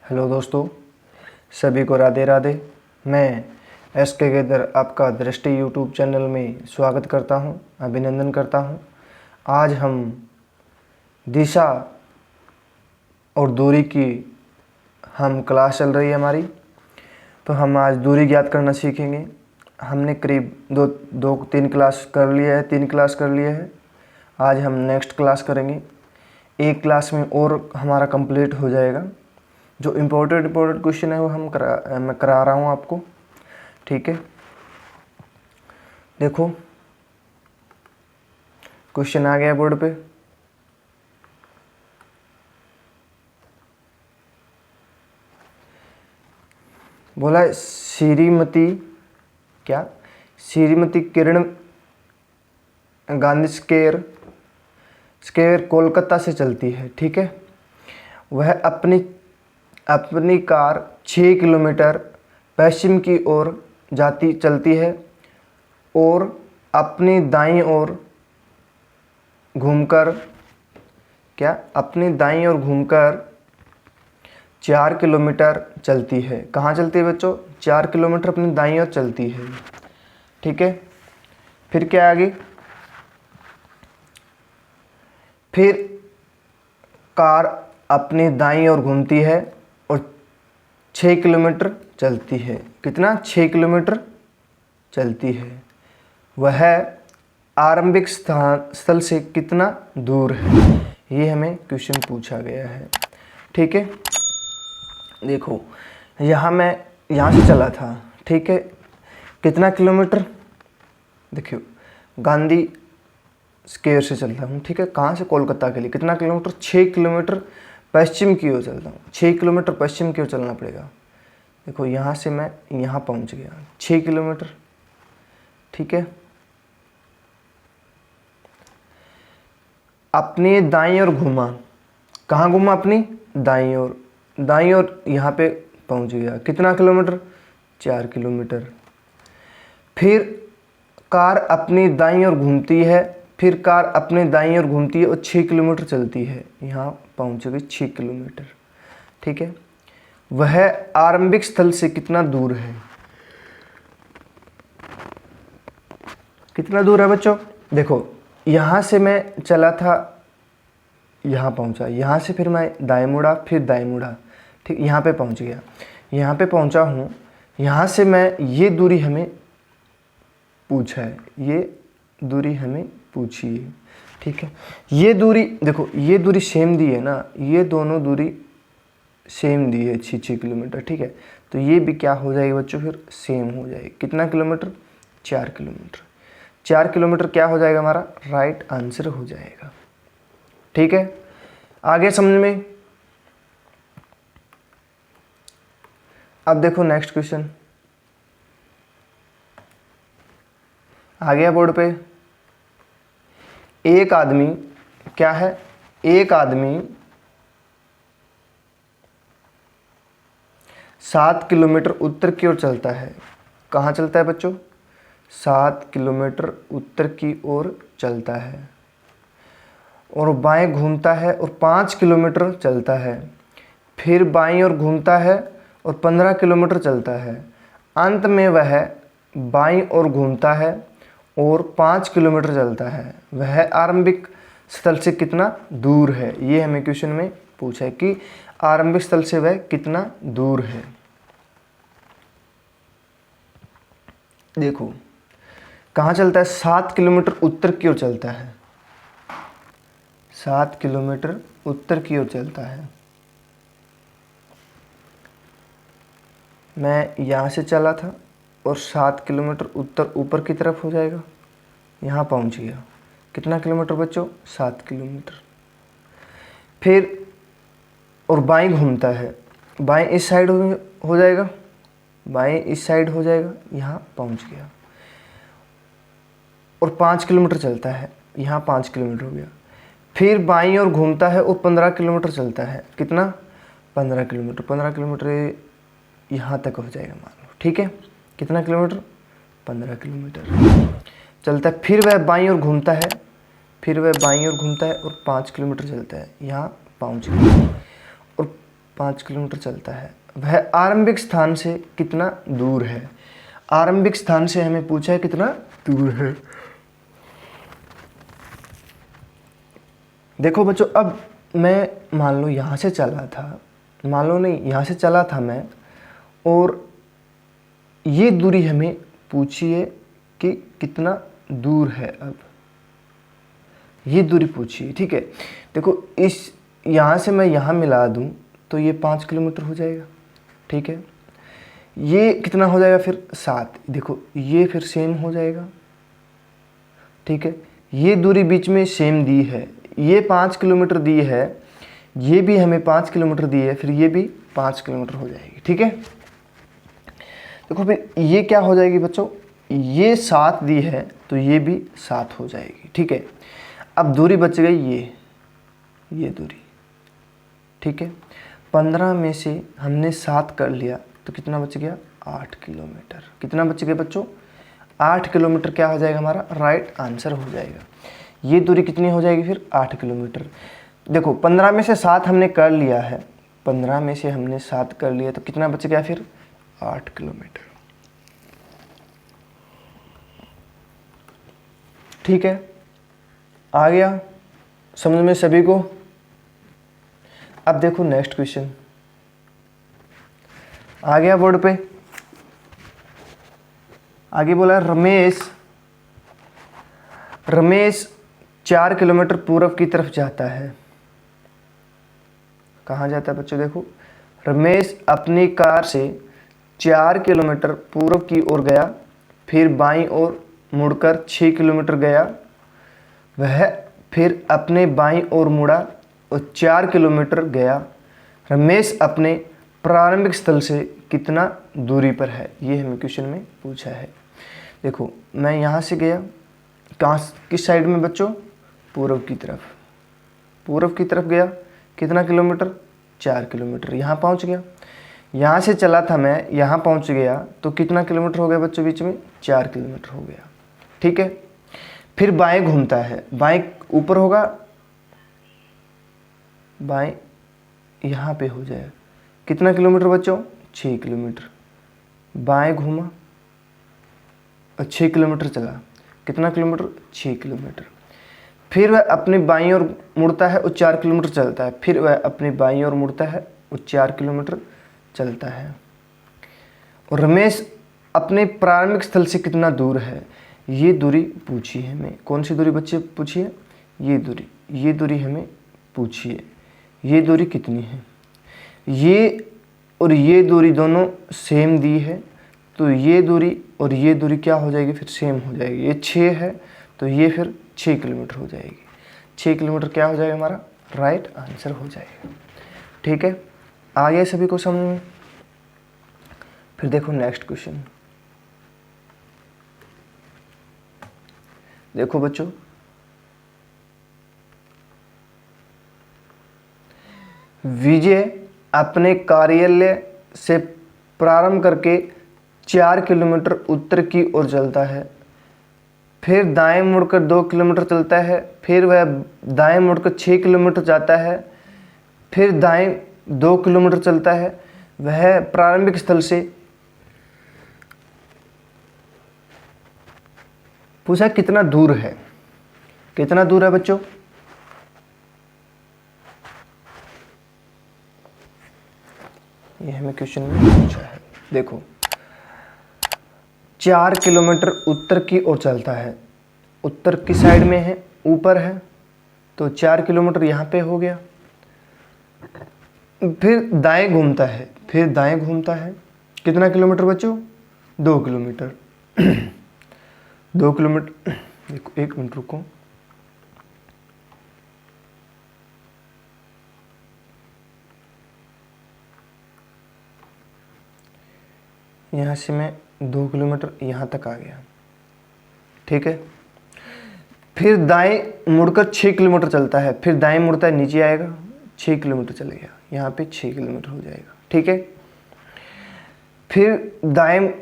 Hello दोस्तों, सभी को राधे राधे। मैं एस.के. गेदर आपका दृष्टि यूट्यूब चैनल में स्वागत करता हूं, अभिनंदन करता हूं। आज हम दिशा और दूरी की क्लास चल रही है हमारी, तो हम आज दूरी ज्ञात करना सीखेंगे। हमने करीब तीन क्लास कर लिया है, 3 क्लास कर लिए हैं। आज हम नेक्स्ट क्लास करेंगे। एक क्लास में और हमारा कंप्लीट हो जाएगा। जो इम्पोर्टेंट क्वेश्चन है वो मैं करा रहा हूँ आपको, ठीक है। देखो, क्वेश्चन आ गया बोर्ड पे। बोला श्रीमती किरण गांधी स्क्वायर कोलकाता से चलती है, ठीक है। वह अपनी कार 6 किलोमीटर पश्चिम की ओर चलती है और अपनी दाईं ओर घूमकर 4 किलोमीटर चलती है। कहाँ चलती है बच्चों? 4 किलोमीटर अपनी दाईं ओर चलती है, ठीक है। फिर क्या आगे? फिर कार अपनी दाईं ओर घूमती है और 6 किलोमीटर चलती है। कितना? 6 किलोमीटर चलती है। वह आरंभिक स्थल से कितना दूर है? ये हमें क्वेश्चन पूछा गया है, ठीक है। देखो, यहाँ से चला था, ठीक है। कितना किलोमीटर? देखियो, गांधी स्क्वायर से चलता हूँ, ठीक है। कहाँ से? कोलकाता के लिए। कितना किलोमीटर? 6 किलोमीटर पश्चिम की ओर चलता हूँ। 6 किलोमीटर पश्चिम की ओर चलना पड़ेगा। देखो, यहाँ से मैं यहाँ पहुँच गया, 6 किलोमीटर, ठीक है। अपनी दाईं ओर घूमा। कहाँ घूमा? अपनी दाईं ओर यहाँ पे पहुँच गया। कितना किलोमीटर? 4 किलोमीटर। फिर कार अपनी दाईं ओर घूमती है और 6 किलोमीटर चलती है। यहाँ पहुँच गई 6 किलोमीटर, ठीक है। वह आरंभिक स्थल से कितना दूर है? कितना दूर है बच्चों? देखो, यहाँ से मैं चला था, यहाँ पहुँचा, यहाँ से फिर मैं दाएं मुड़ा, ठीक। यहाँ पे पहुँच गया, यहाँ पे पहुँचा हूँ। यहाँ से मैं ये दूरी हमें पूछा है, ये दूरी हमें पूछी है, ठीक है। ये दूरी, देखो, ये दूरी सेम दी है ना, ये दोनों दूरी सेम दी है, 6 किलोमीटर, ठीक है। तो ये भी क्या हो जाएगी बच्चों? फिर सेम हो जाएगी। कितना किलोमीटर? 4 किलोमीटर। 4 किलोमीटर क्या हो जाएगा हमारा? राइट आंसर हो जाएगा, ठीक है। आगे समझ में? अब देखो नेक्स्ट क्वेश्चन आ गया बोर्ड पे। एक आदमी 7 किलोमीटर उत्तर की ओर चलता है। कहाँ चलता है बच्चों? 7 किलोमीटर उत्तर की ओर चलता है और बाएं घूमता है और 5 किलोमीटर चलता है। फिर बाईं ओर घूमता है और 15 किलोमीटर चलता है। अंत में वह बाईं ओर घूमता है और 5 किलोमीटर चलता है। वह आरंभिक स्थल से कितना दूर है? ये हमें क्वेश्चन में पूछा है कि आरंभिक स्थल से वह कितना दूर है। देखो, कहाँ चलता है? 7 किलोमीटर उत्तर की ओर चलता है। 7 किलोमीटर उत्तर की ओर चलता है। मैं यहाँ से चला था और 7 किलोमीटर उत्तर ऊपर की तरफ हो जाएगा। यहाँ पहुँच गया। कितना किलोमीटर बच्चों? 7 किलोमीटर। फिर और बाईं घूमता है, बाईं इस साइड हो जाएगा, यहाँ पहुँच गया और 5 किलोमीटर चलता है। यहाँ 5 किलोमीटर हो गया। फिर बाईं ओर घूमता है और 15 किलोमीटर चलता है। कितना? 15 किलोमीटर। 15 किलोमीटर यहाँ तक हो जाएगा मान लो, ठीक है। कितना किलोमीटर? 15 किलोमीटर चलता है। फिर वह बाईं ओर घूमता है और 5 किलोमीटर चलता है। यहाँ पहुँच गया और 5 किलोमीटर चलता है। वह आरंभिक स्थान से कितना दूर है? आरंभिक स्थान से हमें पूछा है कितना दूर है। देखो बच्चों, अब मैं मान लो यहाँ से चला था, मान लो नहीं, यहाँ से चला था मैं, और ये दूरी हमें पूछी है कि कितना दूर है। अब ये दूरी पूछी है, ठीक है। देखो, इस यहाँ से मैं यहाँ मिला दूँ तो ये 5 किलोमीटर हो जाएगा, ठीक है। ये कितना हो जाएगा फिर? 7। देखो ये फिर सेम हो जाएगा, ठीक है। ये दूरी बीच में सेम दी है, ये 5 किलोमीटर दी है, ये भी हमें 5 किलोमीटर दी है, फिर ये भी 5 किलोमीटर हो जाएगी, ठीक है। देखो फिर ये क्या हो जाएगी बच्चों, ये 7 दी है तो ये भी 7 हो जाएगी, ठीक है। अब दूरी बच गई ये दूरी, ठीक है। 15 में से हमने 7 कर लिया तो कितना बच गया? 8 किलोमीटर। कितना बच गया बच्चों? 8 किलोमीटर क्या हो जाएगा हमारा? राइट आंसर हो जाएगा। ये दूरी कितनी हो जाएगी फिर? 8 किलोमीटर। देखो 15 में से 7 हमने कर लिया है, 15 में से हमने 7 कर लिया तो कितना बच गया फिर? 8 किलोमीटर, ठीक है। आ गया समझ में सभी को? अब देखो नेक्स्ट क्वेश्चन आ गया बोर्ड पे। आगे बोला रमेश 4 किलोमीटर पूर्व की तरफ जाता है। कहाँ जाता है बच्चों? देखो, रमेश अपनी कार से 4 किलोमीटर पूर्व की ओर गया, फिर बाईं ओर मुड़कर 6 किलोमीटर गया। वह फिर अपने बाईं ओर मुड़ा और 4 किलोमीटर गया। रमेश अपने प्रारंभिक स्थल से कितना दूरी पर है? ये हमें क्वेश्चन में पूछा है। देखो मैं यहाँ से गया, कहाँ, किस साइड में बच्चों? पूर्व की तरफ। पूर्व की तरफ गया, कितना किलोमीटर? 4 किलोमीटर। यहाँ पहुँच गया, यहाँ से चला था मैं, यहाँ पहुँच गया तो कितना किलोमीटर हो गया बच्चों बीच में? 4 किलोमीटर हो गया, ठीक है। फिर बाएं घूमता है, बाएं ऊपर होगा, बाएं यहाँ पे हो जाएगा, कितना किलोमीटर बच्चों? 6 किलोमीटर। बाएं घूमा और 6 किलोमीटर चला, कितना किलोमीटर? 6 किलोमीटर। फिर वह अपनी बाईं ओर मुड़ता है और 4 किलोमीटर चलता है। फिर वह अपनी बाईं ओर मुड़ता है और 4 किलोमीटर चलता है। और रमेश अपने प्रारंभिक स्थल से कितना दूर है? ये दूरी पूछी है हमें। कौन सी दूरी बच्चे पूछी है? ये दूरी हमें पूछी है। ये दूरी कितनी है? ये और ये दूरी दोनों सेम दी है, तो ये दूरी और ये दूरी क्या हो जाएगी फिर? सेम हो जाएगी। ये 6 है तो ये फिर 6 किलोमीटर हो जाएगी। 6 किलोमीटर क्या हो जाएगा हमारा? राइट आंसर हो जाएगा, ठीक है। आ गया सभी को समझ में? फिर देखो नेक्स्ट क्वेश्चन। देखो बच्चों, विजय अपने कार्यालय से प्रारंभ करके 4 किलोमीटर उत्तर की ओर चलता है, फिर दाएं मुड़कर 2 किलोमीटर चलता है, फिर वह दाएं मुड़कर 6 किलोमीटर जाता है, फिर दाएं 2 किलोमीटर चलता है। वह प्रारंभिक स्थल से पूछा कितना दूर है? कितना दूर है बच्चों? ये हमें क्वेश्चन में पूछा है। देखो 4 किलोमीटर उत्तर की ओर चलता है। उत्तर की साइड में है, ऊपर है, तो 4 किलोमीटर यहाँ पे हो गया। फिर दाएं घूमता है, कितना किलोमीटर बच्चों? 2 किलोमीटर। 2 किलोमीटर, देखो 1 मिनट रुको। यहाँ से मैं 2 किलोमीटर यहाँ तक आ गया, ठीक है। फिर दाएं मुड़कर 6 किलोमीटर चलता है, फिर दाएं मुड़ता है, नीचे आएगा, 6 किलोमीटर चले गया, यहाँ पे 6 किलोमीटर हो जाएगा, ठीक है। फिर दाएं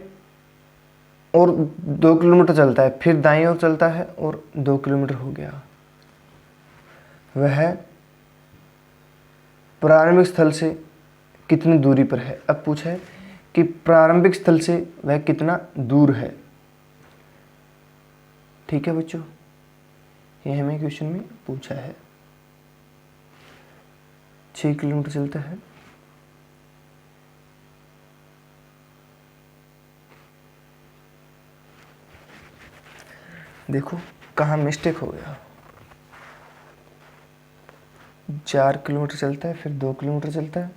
और 2 किलोमीटर चलता है, फिर दाएं ओर चलता है और 2 किलोमीटर हो गया। वह प्रारंभिक स्थल से कितनी दूरी पर है। अब पूछा है कि प्रारंभिक स्थल से वह कितना दूर है। ठीक है बच्चों, ये हमें क्वेश्चन में पूछा है। 6 किलोमीटर चलता है। देखो कहाँ मिस्टेक हो गया। 4 किलोमीटर चलता है, फिर 2 किलोमीटर चलता है,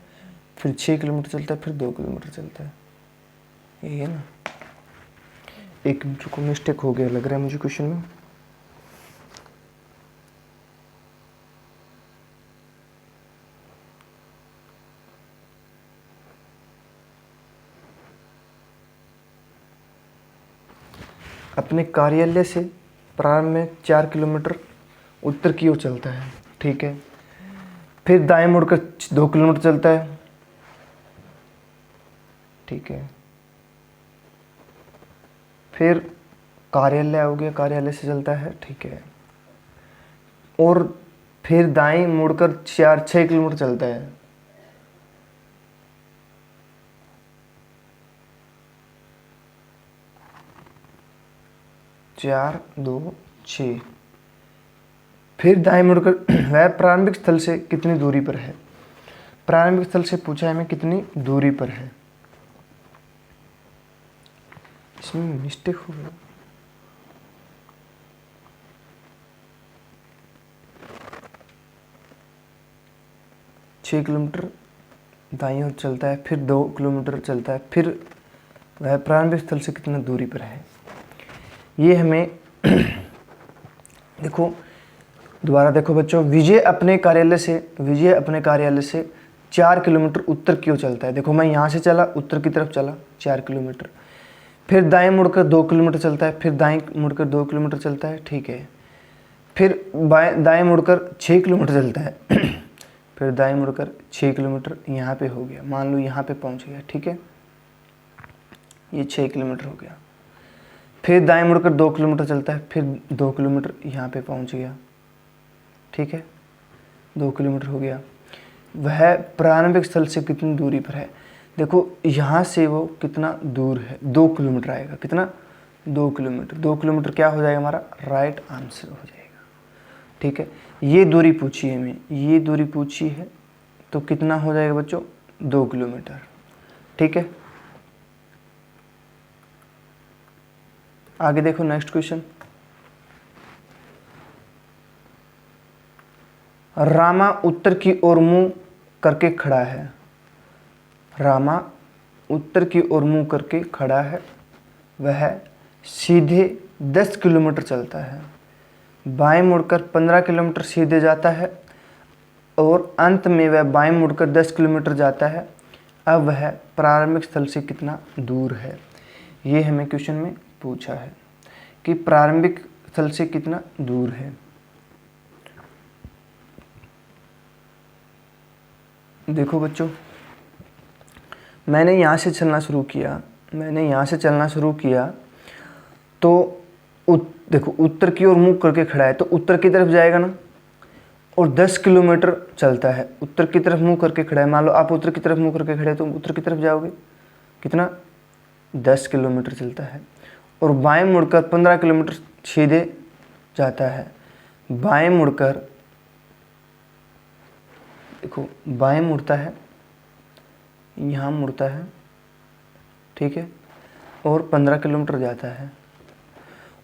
फिर 6 किलोमीटर चलता है, फिर 2 किलोमीटर चलता है। यही है ना, एक को मिस्टेक हो गया लग रहा है मुझे क्वेश्चन में। अपने कार्यालय से प्रारंभ में 4 किलोमीटर उत्तर की ओर चलता है। ठीक है, फिर दाएं मुड़कर 2 किलोमीटर चलता है। ठीक है, फिर कार्यालय हो गया, कार्यालय से चलता है। ठीक है, और फिर दाएं मुड़कर 6 किलोमीटर चलता है। चार 2 6, फिर दाएं मुड़कर वह प्रारंभिक स्थल से कितनी दूरी पर है। प्रारंभिक स्थल से पूछा है हमें कितनी दूरी पर है। इसमें मिस्टेक हो गया। छः किलोमीटर दाईं ओर चलता है, फिर 2 किलोमीटर चलता है, फिर वह प्रारंभिक स्थल से कितना दूरी पर है। ये हमें देखो दोबारा देखो बच्चों, विजय अपने कार्यालय से 4 किलोमीटर उत्तर की ओर चलता है। देखो मैं यहाँ से चला, उत्तर की तरफ चला 4 किलोमीटर, फिर दाएं मुड़कर 2 किलोमीटर चलता है, फिर दाएं मुड़कर 2 किलोमीटर चलता है। ठीक है, फिर दाएं मुड़कर 6 किलोमीटर चलता है फिर दाएं मुड़कर 6 किलोमीटर यहाँ पे हो गया, मान लो यहाँ पे पहुँच गया। ठीक है, ये 6 किलोमीटर हो गया। फिर दाएं मुड़कर 2 किलोमीटर चलता है, फिर 2 किलोमीटर यहाँ पे पहुँच गया। ठीक है, 2 किलोमीटर हो गया। वह प्रारंभिक स्थल से कितनी दूरी पर है। देखो यहाँ से वो कितना दूर है, 2 किलोमीटर आएगा। कितना, 2 किलोमीटर। 2 किलोमीटर क्या हो जाएगा हमारा, राइट आंसर हो जाएगा। ठीक है, ये दूरी पूछी है हमें, ये दूरी पूछी है, तो कितना हो जाएगा बच्चों, 2 किलोमीटर। ठीक है, आगे देखो नेक्स्ट क्वेश्चन। रामा उत्तर की ओर मुंह करके खड़ा है। रामा उत्तर की ओर मुंह करके खड़ा है। वह सीधे 10 किलोमीटर चलता है, बाएं मुड़कर 15 किलोमीटर सीधे जाता है, और अंत में वह बाएं मुड़कर 10 किलोमीटर जाता है। अब वह प्रारंभिक स्थल से कितना दूर है। ये हमें क्वेश्चन में पूछा है कि प्रारंभिक स्थल से कितना दूर है। देखो बच्चों, मैंने यहाँ से चलना शुरू किया, तो देखो उत्तर की ओर मुंह करके खड़ा है, तो उत्तर की तरफ जाएगा ना, और 10 किलोमीटर चलता है। उत्तर की तरफ मुंह करके खड़ा है, मान लो आप उत्तर की तरफ मुंह करके खड़े हैं, तो उत्तर की तरफ जाओगे, कितना, 10 किलोमीटर चलता है। और बाएं मुड़कर 15 किलोमीटर सीधे जाता है। बाएं मुड़कर देखो, बाएं मुड़ता है, यहाँ मुड़ता है। ठीक है, और 15 किलोमीटर जाता है,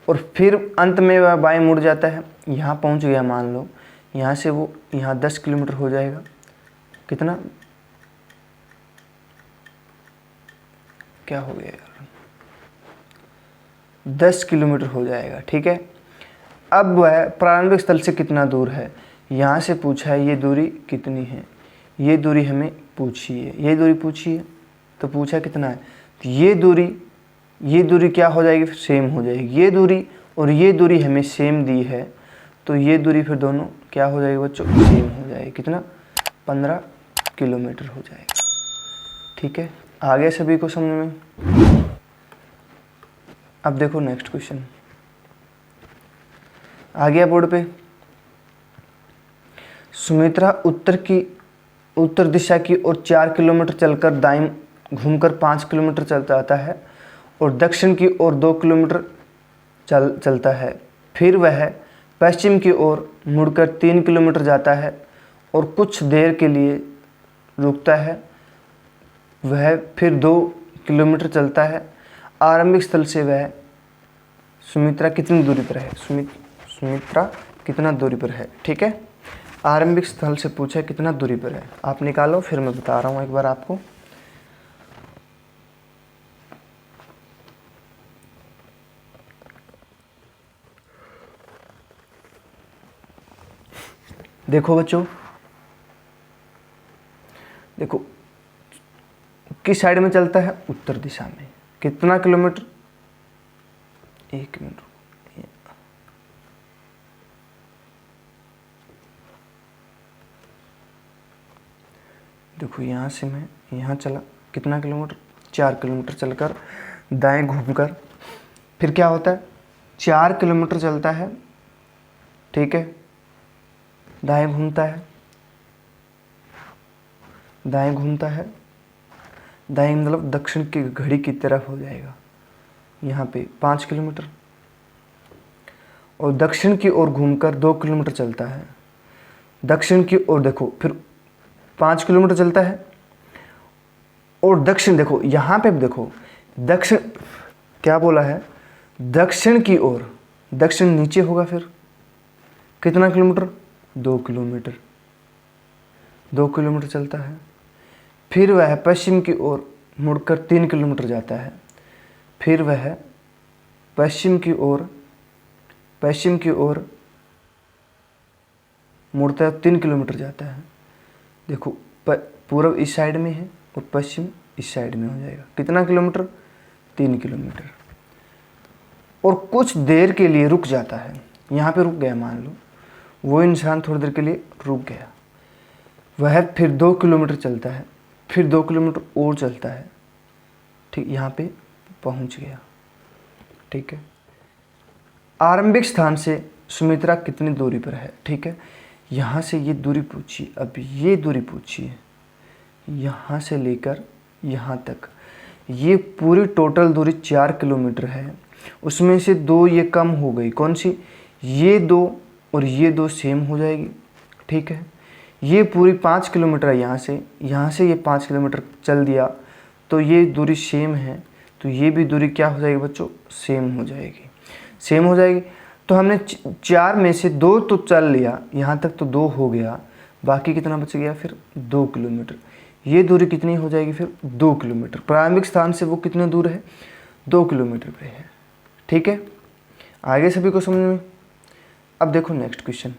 और फिर अंत में वह बाएं मुड़ जाता है, यहाँ पहुँच गया मान लो, यहाँ से वो यहाँ 10 किलोमीटर हो जाएगा। कितना, क्या हो गया यार, 10 किलोमीटर हो जाएगा। ठीक है, अब वह प्रारंभिक स्थल से कितना दूर है, यहाँ से पूछा है ये दूरी कितनी है। ये दूरी हमें पूछी है, तो पूछा कितना है, तो ये दूरी क्या हो जाएगी, फिर सेम हो जाएगी। ये दूरी और ये दूरी हमें सेम दी है, तो ये दूरी फिर दोनों क्या हो जाएगी बच्चों, सेम हो जाएगी। कितना, 15 किलोमीटर हो जाएगा। ठीक है, आ गया सभी को समझ में। अब देखो नेक्स्ट क्वेश्चन आ गया बोर्ड पे। सुमित्रा उत्तर की उत्तर दिशा की ओर 4 किलोमीटर चलकर दाएं घूमकर 5 किलोमीटर चलता आता है और दक्षिण की ओर 2 किलोमीटर चलता है। फिर वह पश्चिम की ओर मुड़कर 3 किलोमीटर जाता है और कुछ देर के लिए रुकता है। वह फिर 2 किलोमीटर चलता है। आरंभिक स्थल से वह सुमित्रा कितनी दूरी पर है? सुमित्रा कितना दूरी पर है? ठीक है, आरंभिक स्थल से पूछा है कितना दूरी पर है। आप निकालो, फिर मैं बता रहा हूँ एक बार आपको। देखो बच्चों, देखो किस साइड में चलता है? उत्तर दिशा में। कितना किलोमीटर? 1 मिनट। देखो यहाँ से मैं यहाँ चला, कितना किलोमीटर? 4 किलोमीटर चलकर दाएं घूमकर, फिर क्या होता है? 4 किलोमीटर चलता है, ठीक है, दाएं घूमता है, दाएं घूमता है, दाएं मतलब दक्षिण की घड़ी की तरफ हो जाएगा। यहाँ पे 5 किलोमीटर और दक्षिण की ओर घूमकर 2 किलोमीटर चलता है। दक्षिण की ओर देखो, फिर 5 किलोमीटर चलता है और दक्षिण, देखो यहाँ पे देखो, दक्षिण क्या बोला है? दक्षिण की ओर, दक्षिण नीचे होगा, फिर कितना किलोमीटर? 2 किलोमीटर। 2 किलोमीटर चलता है। फिर वह पश्चिम की ओर मुड़कर 3 किलोमीटर जाता है। फिर वह पश्चिम की ओर मुड़ता है, 3 किलोमीटर जाता है। देखो पूर्व इस साइड में है और पश्चिम इस साइड में हो जाएगा। कितना किलोमीटर? 3 किलोमीटर। और कुछ देर के लिए रुक जाता है। यहाँ पे रुक गया, मान लो वो इंसान थोड़ी देर के लिए रुक गया। वह फिर 2 किलोमीटर चलता है, फिर 2 किलोमीटर और चलता है, ठीक, यहाँ पे पहुँच गया। ठीक है, आरंभिक स्थान से सुमित्रा कितनी दूरी पर है? ठीक है, यहाँ से ये दूरी पूछी, अब ये दूरी पूछी है, यहाँ से लेकर यहाँ तक, ये पूरी टोटल दूरी 4 किलोमीटर है। उसमें से 2 ये कम हो गई, कौन सी? ये 2 और ये 2 सेम हो जाएगी। ठीक है, ये पूरी 5 किलोमीटर है। यहाँ से ये 5 किलोमीटर चल दिया तो ये दूरी सेम है, तो ये भी दूरी क्या हो जाएगी बच्चों? सेम हो जाएगी। सेम हो जाएगी। तो हमने 4 में से 2 तो चल लिया, यहाँ तक तो 2 हो गया, बाकी कितना बच गया? फिर 2 किलोमीटर। ये दूरी कितनी हो जाएगी? फिर 2 किलोमीटर। प्रारंभिक स्थान से वो कितने दूर है? 2 किलोमीटर पे है। ठीक है, आगे सभी को समझ में? अब देखो नेक्स्ट क्वेश्चन।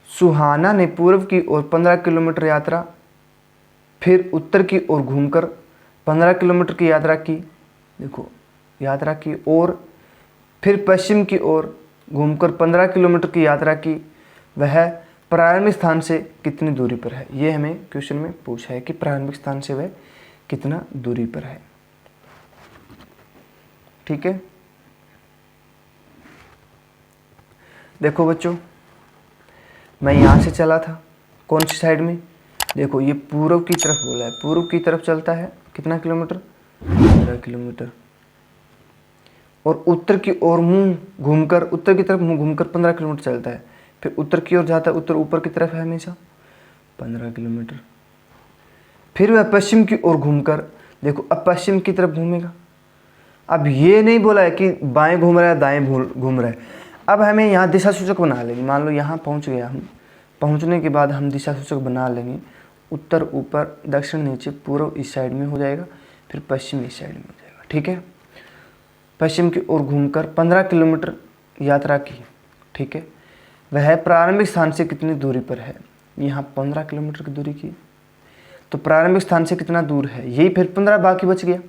सुहाना ने पूर्व की ओर 15 किलोमीटर यात्रा, फिर उत्तर की ओर घूमकर 15 किलोमीटर की यात्रा की। देखो यात्रा की, और फिर पश्चिम की ओर घूमकर 15 किलोमीटर की यात्रा की। वह प्रारंभिक स्थान से कितनी दूरी पर है? ये हमें क्वेश्चन में पूछा है कि प्रारंभिक स्थान से वह कितना दूरी पर है। ठीक है, देखो बच्चों, मैं यहाँ से चला था, कौन सी साइड में? देखो ये पूर्व की तरफ बोला है, पूर्व की तरफ चलता है, कितना किलोमीटर? 15 किलोमीटर। और उत्तर की ओर मुंह घूमकर, उत्तर की तरफ मुंह घूमकर 15 किलोमीटर चलता है। फिर उत्तर की ओर जाता है, उत्तर ऊपर की तरफ है हमेशा, 15 किलोमीटर। फिर वह पश्चिम की ओर घूमकर, देखो अब पश्चिम की तरफ घूमेगा। अब ये नहीं बोला है कि बाएं घूम रहा है दाएं घूम रहा है। अब हमें यहाँ दिशा सूचक बना लेंगे। मान लो यहाँ पहुँच गया, हम पहुँचने के बाद हम दिशा सूचक बना लेंगे। उत्तर ऊपर, दक्षिण नीचे, पूर्व इस साइड में हो जाएगा, फिर पश्चिम इस साइड में हो जाएगा। ठीक है, पश्चिम की ओर घूमकर 15 किलोमीटर यात्रा की। ठीक है, वह प्रारंभिक स्थान से कितनी दूरी पर है? यहाँ 15 किलोमीटर की दूरी की, तो प्रारंभिक स्थान से कितना दूर है? यही, फिर 15 बाकी बच गया।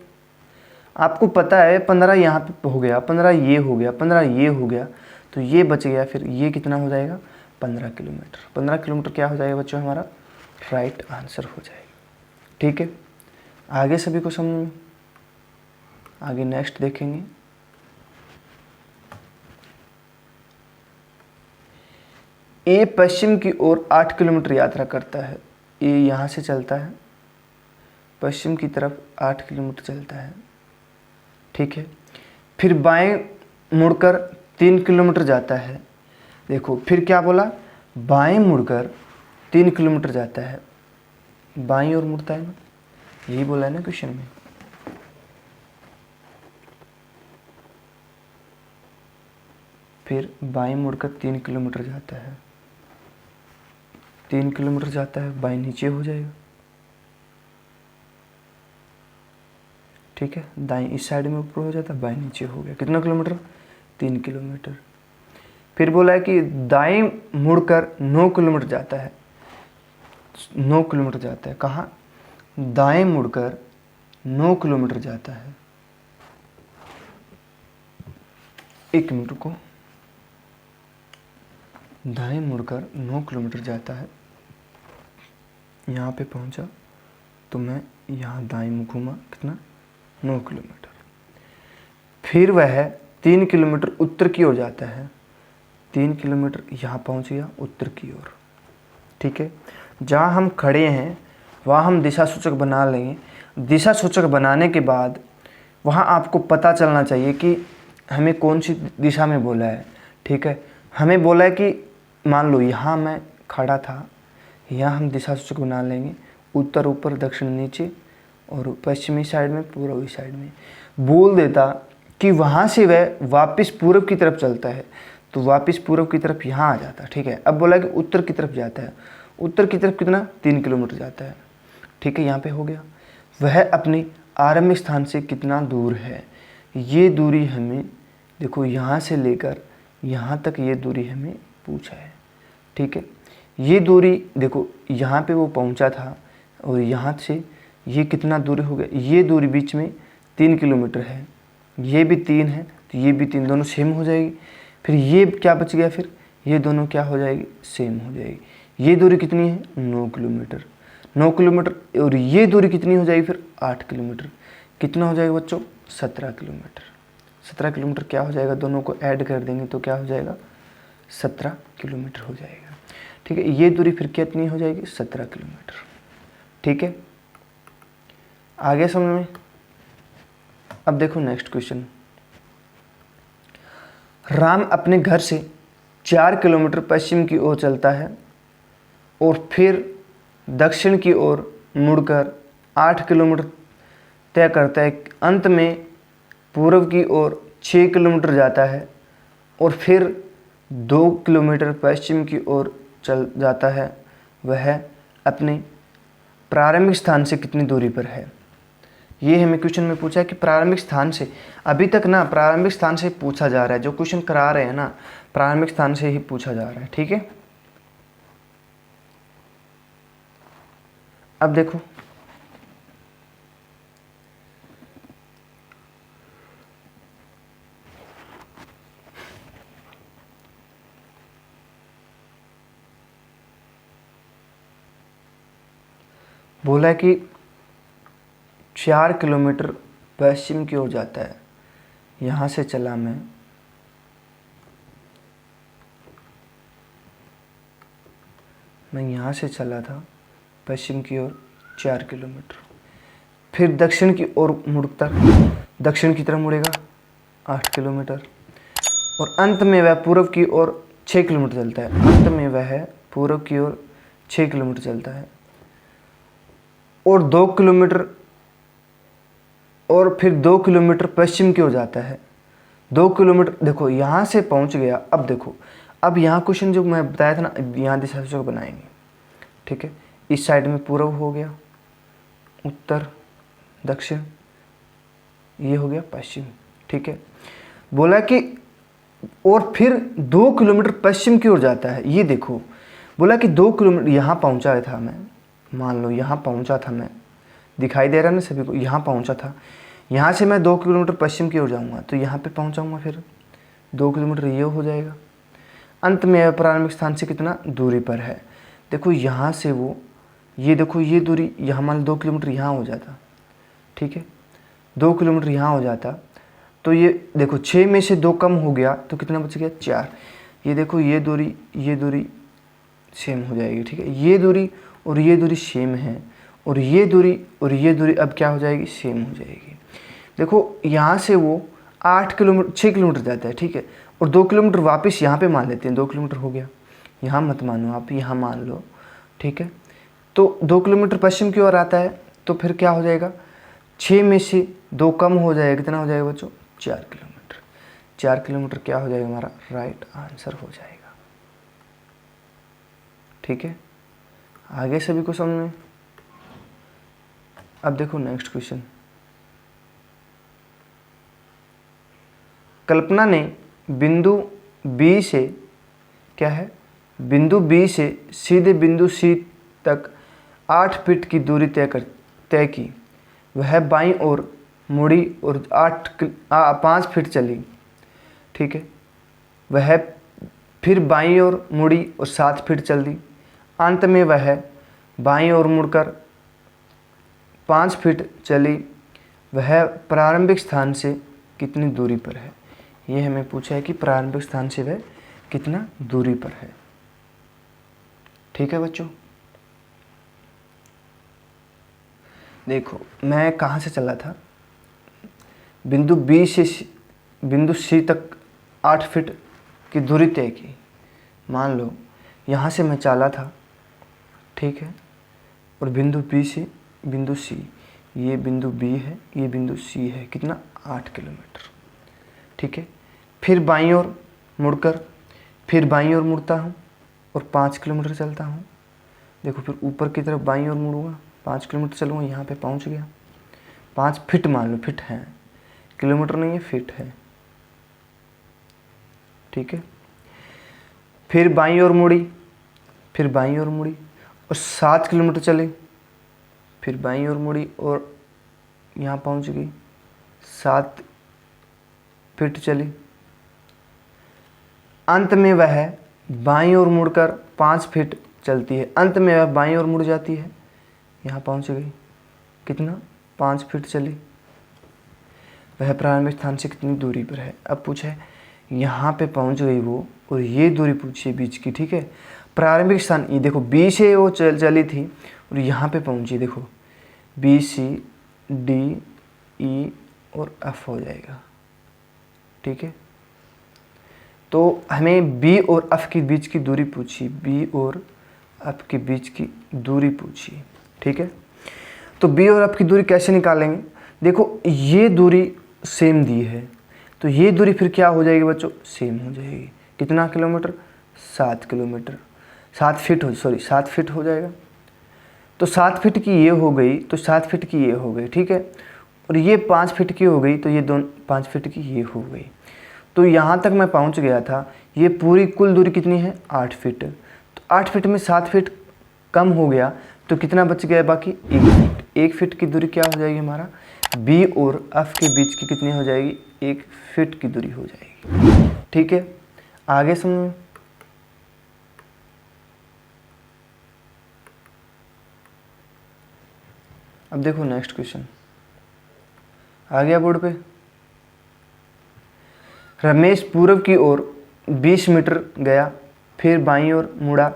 आपको पता है 15 यहाँ पे हो गया, 15 ये हो गया, 15 ये हो गया, तो ये बच गया। फिर ये कितना हो जाएगा? 15 किलोमीटर। 15 किलोमीटर क्या हो जाएगा बच्चों? हमारा राइट आंसर हो जाएगा। ठीक है, आगे सभी को समझ में? आगे नेक्स्ट देखेंगे। ए पश्चिम की ओर 8 किलोमीटर यात्रा करता है। ए यहाँ से चलता है, पश्चिम की तरफ 8 किलोमीटर चलता है, ठीक है। फिर बाएं मुड़कर 3 किलोमीटर जाता है। देखो फिर क्या बोला, बाएं मुड़कर 3 किलोमीटर जाता है, बाईं ओर मुड़ता है ना, यही बोला है ना क्वेश्चन में। फिर बाएं मुड़कर 3 किलोमीटर जाता है, 3 किलोमीटर जाता है, बाएं नीचे हो जाएगा, ठीक है। दाएं इस साइड में ऊपर हो जाता है, बाएं नीचे हो गया। कितना किलोमीटर, 3 किलोमीटर। फिर बोला है कि दाएं मुड़कर 9 किलोमीटर जाता है, 9 किलोमीटर जाता है। कहाँ, दाएं मुड़कर 9 किलोमीटर जाता है। 1 मिनट को, दाएं मुड़कर 9 किलोमीटर जाता है। यहाँ पे पहुँचा तो मैं यहाँ दाएं मुँह घूमा, कितना, 9 किलोमीटर। फिर वह 3 किलोमीटर उत्तर की ओर जाता है, 3 किलोमीटर यहाँ पहुँच गया उत्तर की ओर, ठीक है। जहाँ हम खड़े हैं वहाँ हम दिशा सूचक बना लेंगे। दिशा सूचक बनाने के बाद वहाँ आपको पता चलना चाहिए कि हमें कौन सी दिशा में बोला है, ठीक है। हमें बोला है कि मान लो यहाँ मैं खड़ा था, यहाँ हम दिशा सूचक बना लेंगे, उत्तर ऊपर, दक्षिण नीचे, और पश्चिमी साइड में, पूर्वी साइड में। बोल देता कि वहाँ से वह वापस पूर्व की तरफ चलता है, तो वापस पूर्व की तरफ यहाँ आ जाता, ठीक है। अब बोला कि उत्तर की तरफ जाता है, उत्तर की तरफ कितना, 3 किलोमीटर जाता है, ठीक है। यहाँ पे हो गया। वह अपने आरंभिक स्थान से कितना दूर है, ये दूरी हमें, देखो यहाँ से लेकर यहाँ तक ये दूरी हमें पूछा है, ठीक है। ये दूरी देखो यहाँ पे वो पहुँचा था और यहाँ से ये कितना दूरी हो गया, ये दूरी बीच में 3 किलोमीटर है, ये भी 3 है तो ये भी 3, दोनों सेम हो जाएगी। फिर ये क्या बच गया, फिर ये दोनों क्या हो जाएगी, सेम हो जाएगी। ये दूरी कितनी है, 9 किलोमीटर, 9 किलोमीटर, और ये दूरी कितनी हो जाएगी फिर, 8 किलोमीटर। कितना हो जाएगा बच्चों, 17 किलोमीटर। 17 किलोमीटर क्या हो जाएगा, दोनों को ऐड कर देंगे तो क्या हो जाएगा, 17 किलोमीटर हो जाएगा, ठीक है। ये दूरी फिर कितनी हो जाएगी, 17 किलोमीटर, ठीक है। आगे समझ में। अब देखो नेक्स्ट क्वेश्चन। राम अपने घर से 4 किलोमीटर पश्चिम की ओर चलता है और फिर दक्षिण की ओर मुड़कर 8 किलोमीटर तय करता है। अंत में पूर्व की ओर 6 किलोमीटर जाता है और फिर 2 किलोमीटर पश्चिम की ओर चल जाता है। वह अपने प्रारंभिक स्थान से कितनी दूरी पर है। ये हमें क्वेश्चन में पूछा है कि प्रारंभिक स्थान से, अभी तक ना प्रारंभिक स्थान से पूछा जा रहा है, जो क्वेश्चन करा रहे हैं ना प्रारंभिक स्थान से ही पूछा जा रहा है, ठीक है। अब देखो बोला है कि 4 किलोमीटर पश्चिम की ओर जाता है। यहाँ से चला मैं यहाँ से चला था पश्चिम की ओर 4 किलोमीटर, फिर दक्षिण की ओर मुड़ता, दक्षिण की तरफ मुड़ेगा 8 किलोमीटर, और अंत में वह पूर्व की ओर 6 किलोमीटर चलता है। अंत में वह पूर्व की ओर 6 किलोमीटर चलता है और 2 किलोमीटर, और फिर 2 किलोमीटर पश्चिम की ओर जाता है। 2 किलोमीटर, देखो यहाँ से पहुँच गया। अब देखो, अब यहाँ क्वेश्चन जो मैं बताया था ना, यहाँ दिशा सूचक बनाएंगे, ठीक है। इस साइड में पूर्व हो गया, उत्तर, दक्षिण, ये हो गया पश्चिम, ठीक है। बोला कि और फिर 2 किलोमीटर पश्चिम की ओर जाता है। ये देखो बोला कि 2 किलोमीटर, यहाँ पहुँचा था मैं, मान लो यहाँ पहुँचा था मैं, दिखाई दे रहा है ना सभी को, यहाँ पहुँचा था। यहाँ से मैं 2 किलोमीटर पश्चिम की ओर जाऊँगा तो यहाँ पे पहुँचाऊँगा, फिर 2 किलोमीटर ये हो जाएगा। अंत में प्रारंभिक स्थान से कितना दूरी पर है। देखो यहाँ से वो, ये देखो ये दूरी, यहाँ मान लो 2 किलोमीटर यहाँ हो जाता, ठीक है, 2 किलोमीटर यहाँ हो जाता तो ये देखो 6 में से 2 कम हो गया तो कितना बच गया, 4। ये देखो ये दूरी सेम हो जाएगी। ठीक है, ये दूरी और ये दूरी सेम है, और ये दूरी और ये दूरी अब क्या हो जाएगी, सेम हो जाएगी। देखो यहाँ से वो 6 किलोमीटर जाता है, ठीक है, और 2 किलोमीटर वापस यहाँ पे मान लेते हैं, 2 किलोमीटर हो गया, यहाँ मत मानो आप, यहाँ मान लो। ठीक है, तो 2 किलोमीटर पश्चिम की ओर आता है, तो फिर क्या हो जाएगा, 6 में से 2 कम हो जाएगा, कितना हो जाएगा बच्चों, 4 किलोमीटर। 4 किलोमीटर क्या हो जाएगा हमारा, राइट आंसर हो जाएगा। ठीक है, आगे सभी को समझ में। अब देखो नेक्स्ट क्वेश्चन। कल्पना ने बिंदु बी से, क्या है, बिंदु बी से सीधे बिंदु सी तक 8 फीट की दूरी तय की। वह बाईं ओर मुड़ी और 5 फीट चली। ठीक है, वह फिर बाईं ओर मुड़ी और 7 फीट चल दी। अंत में वह बाईं ओर मुड़कर 5 फीट चली। वह प्रारंभिक स्थान से कितनी दूरी पर है। ये हमें पूछा है कि प्रारंभिक स्थान से वह कितना दूरी पर है। ठीक है बच्चों, देखो मैं कहाँ से चला था, बिंदु बी से बिंदु सी तक 8 फीट की दूरी तय की। मान लो यहाँ से मैं चला था, ठीक है, और बिंदु बी से बिंदु सी, ये बिंदु बी है, ये बिंदु सी है, कितना, 8 किलोमीटर। ठीक है, फिर बाईं ओर मुड़कर, फिर बाईं ओर मुड़ता हूँ और 5 किलोमीटर चलता हूँ। देखो फिर ऊपर की तरफ बाईं ओर मुड़ूंगा, 5 किलोमीटर चलूँगा, यहाँ पे पहुँच गया। 5 फीट मान लो, फिट है, किलोमीटर नहीं है, फिट है। ठीक है, फिर बाईं ओर मुड़ी, फिर बाईं ओर मुड़ी और 7 किलोमीटर चले, फिर बाईं ओर मुड़ी और यहाँ पहुँच गई, 7 फीट चली। अंत में वह बाईं ओर मुड़कर 5 फीट चलती है। अंत में वह बाईं ओर मुड़ जाती है, यहाँ पहुँच गई, कितना, 5 फीट चली। वह प्रारंभिक स्थान से कितनी दूरी पर है। अब पूछा है यहाँ पे पहुँच गई वो, और ये दूरी पूछी है बीच की। ठीक है, प्रारंभिक स्थान ये देखो, बी से वो चली थी और यहाँ पे पहुँची, देखो बी सी डी ई और एफ हो जाएगा। ठीक है, तो हमें बी और एफ के बीच की दूरी पूछी, बी और एफ के बीच की दूरी पूछी। ठीक है, तो बी और एफ की दूरी कैसे निकालेंगे। देखो ये दूरी सेम दी है, तो ये दूरी फिर क्या हो जाएगी बच्चों, सेम हो जाएगी। कितना किलोमीटर, 7 किलोमीटर, 7 फीट हो जाएगा। तो 7 फीट की ये हो गई, तो 7 फीट की ये हो गई। ठीक है, और ये 5 फीट की हो गई, तो ये 5 फीट की ये हो गई। तो यहाँ तक मैं पहुँच गया था। ये पूरी कुल दूरी कितनी है, 8 फीट। तो 8 फीट में 7 फीट कम हो गया, तो कितना बच गया बाकी, 1 फीट। 1 फीट की दूरी क्या हो जाएगी हमारा, बी और एफ के बीच की कितनी हो जाएगी, 1 फीट की दूरी हो जाएगी। ठीक है, आगे समझो। अब देखो नेक्स्ट क्वेश्चन आ गया बोर्ड पे। रमेश पूर्व की ओर 20 मीटर गया, फिर बाईं ओर मुड़ा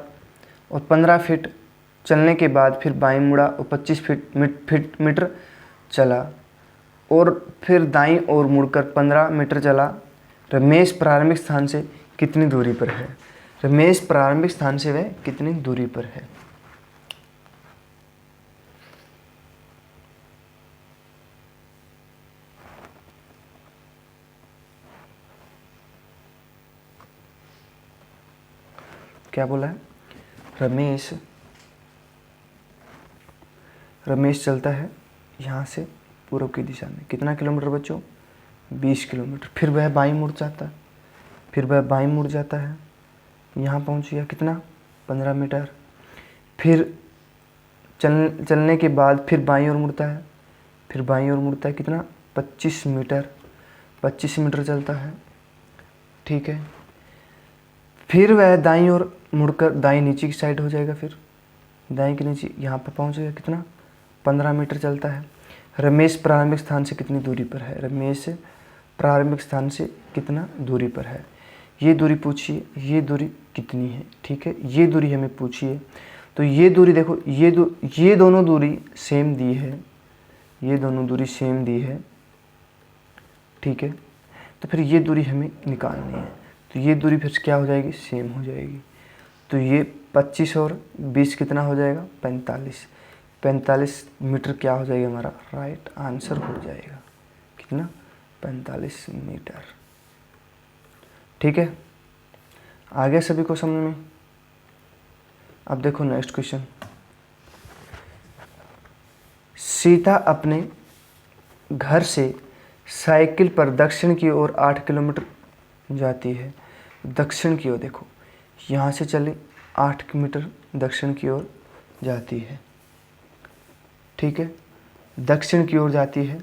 और 15 फीट चलने के बाद फिर बाईं मुड़ा और 25 मीटर चला, और फिर दाईं ओर मुड़कर 15 मीटर चला। रमेश प्रारंभिक स्थान से कितनी दूरी पर है। रमेश प्रारंभिक स्थान से वह कितनी दूरी पर है। क्या बोला है, रमेश चलता है यहाँ से पूर्व की दिशा में, कितना किलोमीटर बच्चों, 20 किलोमीटर। फिर वह बाईं मुड़ जाता है, फिर वह बाईं मुड़ जाता है, यहाँ पहुँच गया, कितना, 15 मीटर। फिर चलने के बाद फिर बाईं ओर मुड़ता है, फिर बाईं ओर मुड़ता है, कितना, 25 मीटर। 25 मीटर चलता है। ठीक है, फिर वह दाईं ओर मुड़कर दाईं नीचे की साइड हो जाएगा, फिर दाईं के नीचे यहाँ पर पहुँच गया, कितना, 15 मीटर चलता है। रमेश प्रारंभिक स्थान से कितनी दूरी पर है। रमेश प्रारंभिक स्थान से कितना दूरी पर है। ये दूरी पूछिए, ये दूरी कितनी है, ठीक है, ये दूरी हमें पूछिए। तो ये दूरी देखो, ये दोनों दूरी सेम दी है, ये दोनों दूरी सेम दी है, ठीक है। तो फिर ये दूरी हमें निकालनी है, तो ये दूरी फिर क्या हो जाएगी, सेम हो जाएगी। तो ये 25 और 20 कितना हो जाएगा, 45। 45 मीटर क्या हो जाएगा हमारा, राइट आंसर हो जाएगा। कितना, 45 मीटर, ठीक है। आ गया सभी को समझ में। अब देखो नेक्स्ट क्वेश्चन। सीता अपने घर से साइकिल पर दक्षिण की ओर 8 किलोमीटर जाती है। दक्षिण की ओर देखो, यहाँ से चले 8 किलोमीटर दक्षिण की ओर जाती है, ठीक है, दक्षिण की ओर जाती है।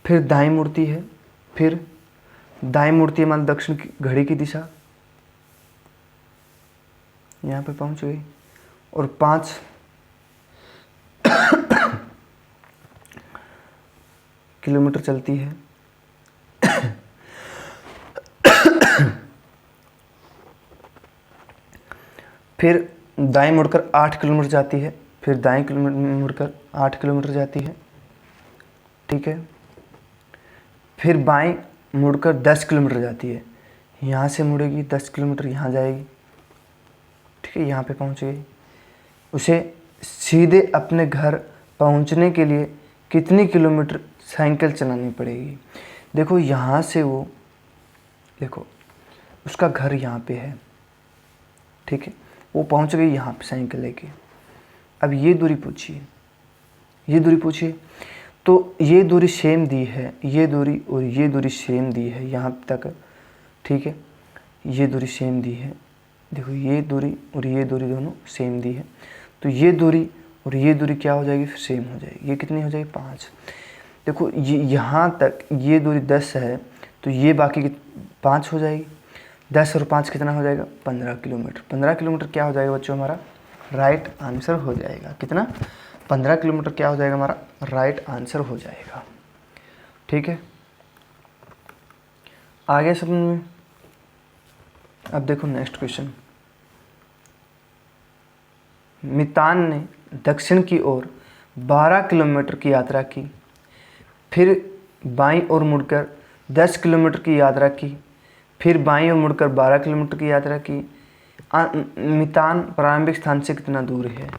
फिर दाएं मुड़ती है, फिर दाएं मुड़ती है, मान दक्षिण की घड़ी की दिशा, यहाँ पे पहुँच गई, और 5 किलोमीटर चलती है। फिर दाएं मुड़कर 8 किलोमीटर जाती है, फिर दाएं मुड़कर 8 किलोमीटर जाती है, ठीक है। फिर बाएं मुड़कर 10 किलोमीटर जाती है, यहाँ से मुड़ेगी 10 किलोमीटर, यहाँ जाएगी, ठीक है, यहाँ पे पहुँच गई। उसे सीधे अपने घर पहुँचने के लिए कितनी किलोमीटर साइकिल चलानी पड़ेगी। देखो यहाँ से वो, देखो उसका घर यहाँ पे है, ठीक है, वो पहुँच गई यहाँ पे साइकिल लेके। अब ये दूरी पूछिए, ये दूरी पूछिए। तो ये दूरी सेम दी है, ये दूरी और ये दूरी सेम दी है यहाँ तक, ठीक है, ये दूरी सेम दी है। देखो ये दूरी और ये दूरी दोनों सेम दी है, तो ये दूरी और ये दूरी क्या हो जाएगी, फिर सेम हो जाएगी। ये कितनी हो जाएगी, 5। देखो ये यहाँ तक ये दूरी 10 है, तो ये बाकी की 5 हो जाएगी। 10 और 5 कितना हो जाएगा, 15 किलोमीटर। 15 किलोमीटर क्या हो जाएगा बच्चों, हमारा राइट आंसर हो जाएगा। कितना, 15 किलोमीटर क्या हो जाएगा, हमारा राइट आंसर हो जाएगा, ठीक है। आगे समझ में। अब देखो नेक्स्ट क्वेश्चन। मितान ने दक्षिण की ओर 12 किलोमीटर की यात्रा की, फिर बाईं ओर मुड़कर 10 किलोमीटर की यात्रा की, फिर बाईं ओर मुड़कर 12 किलोमीटर की यात्रा की। मितान प्रारंभिक स्थान से कितना दूर है।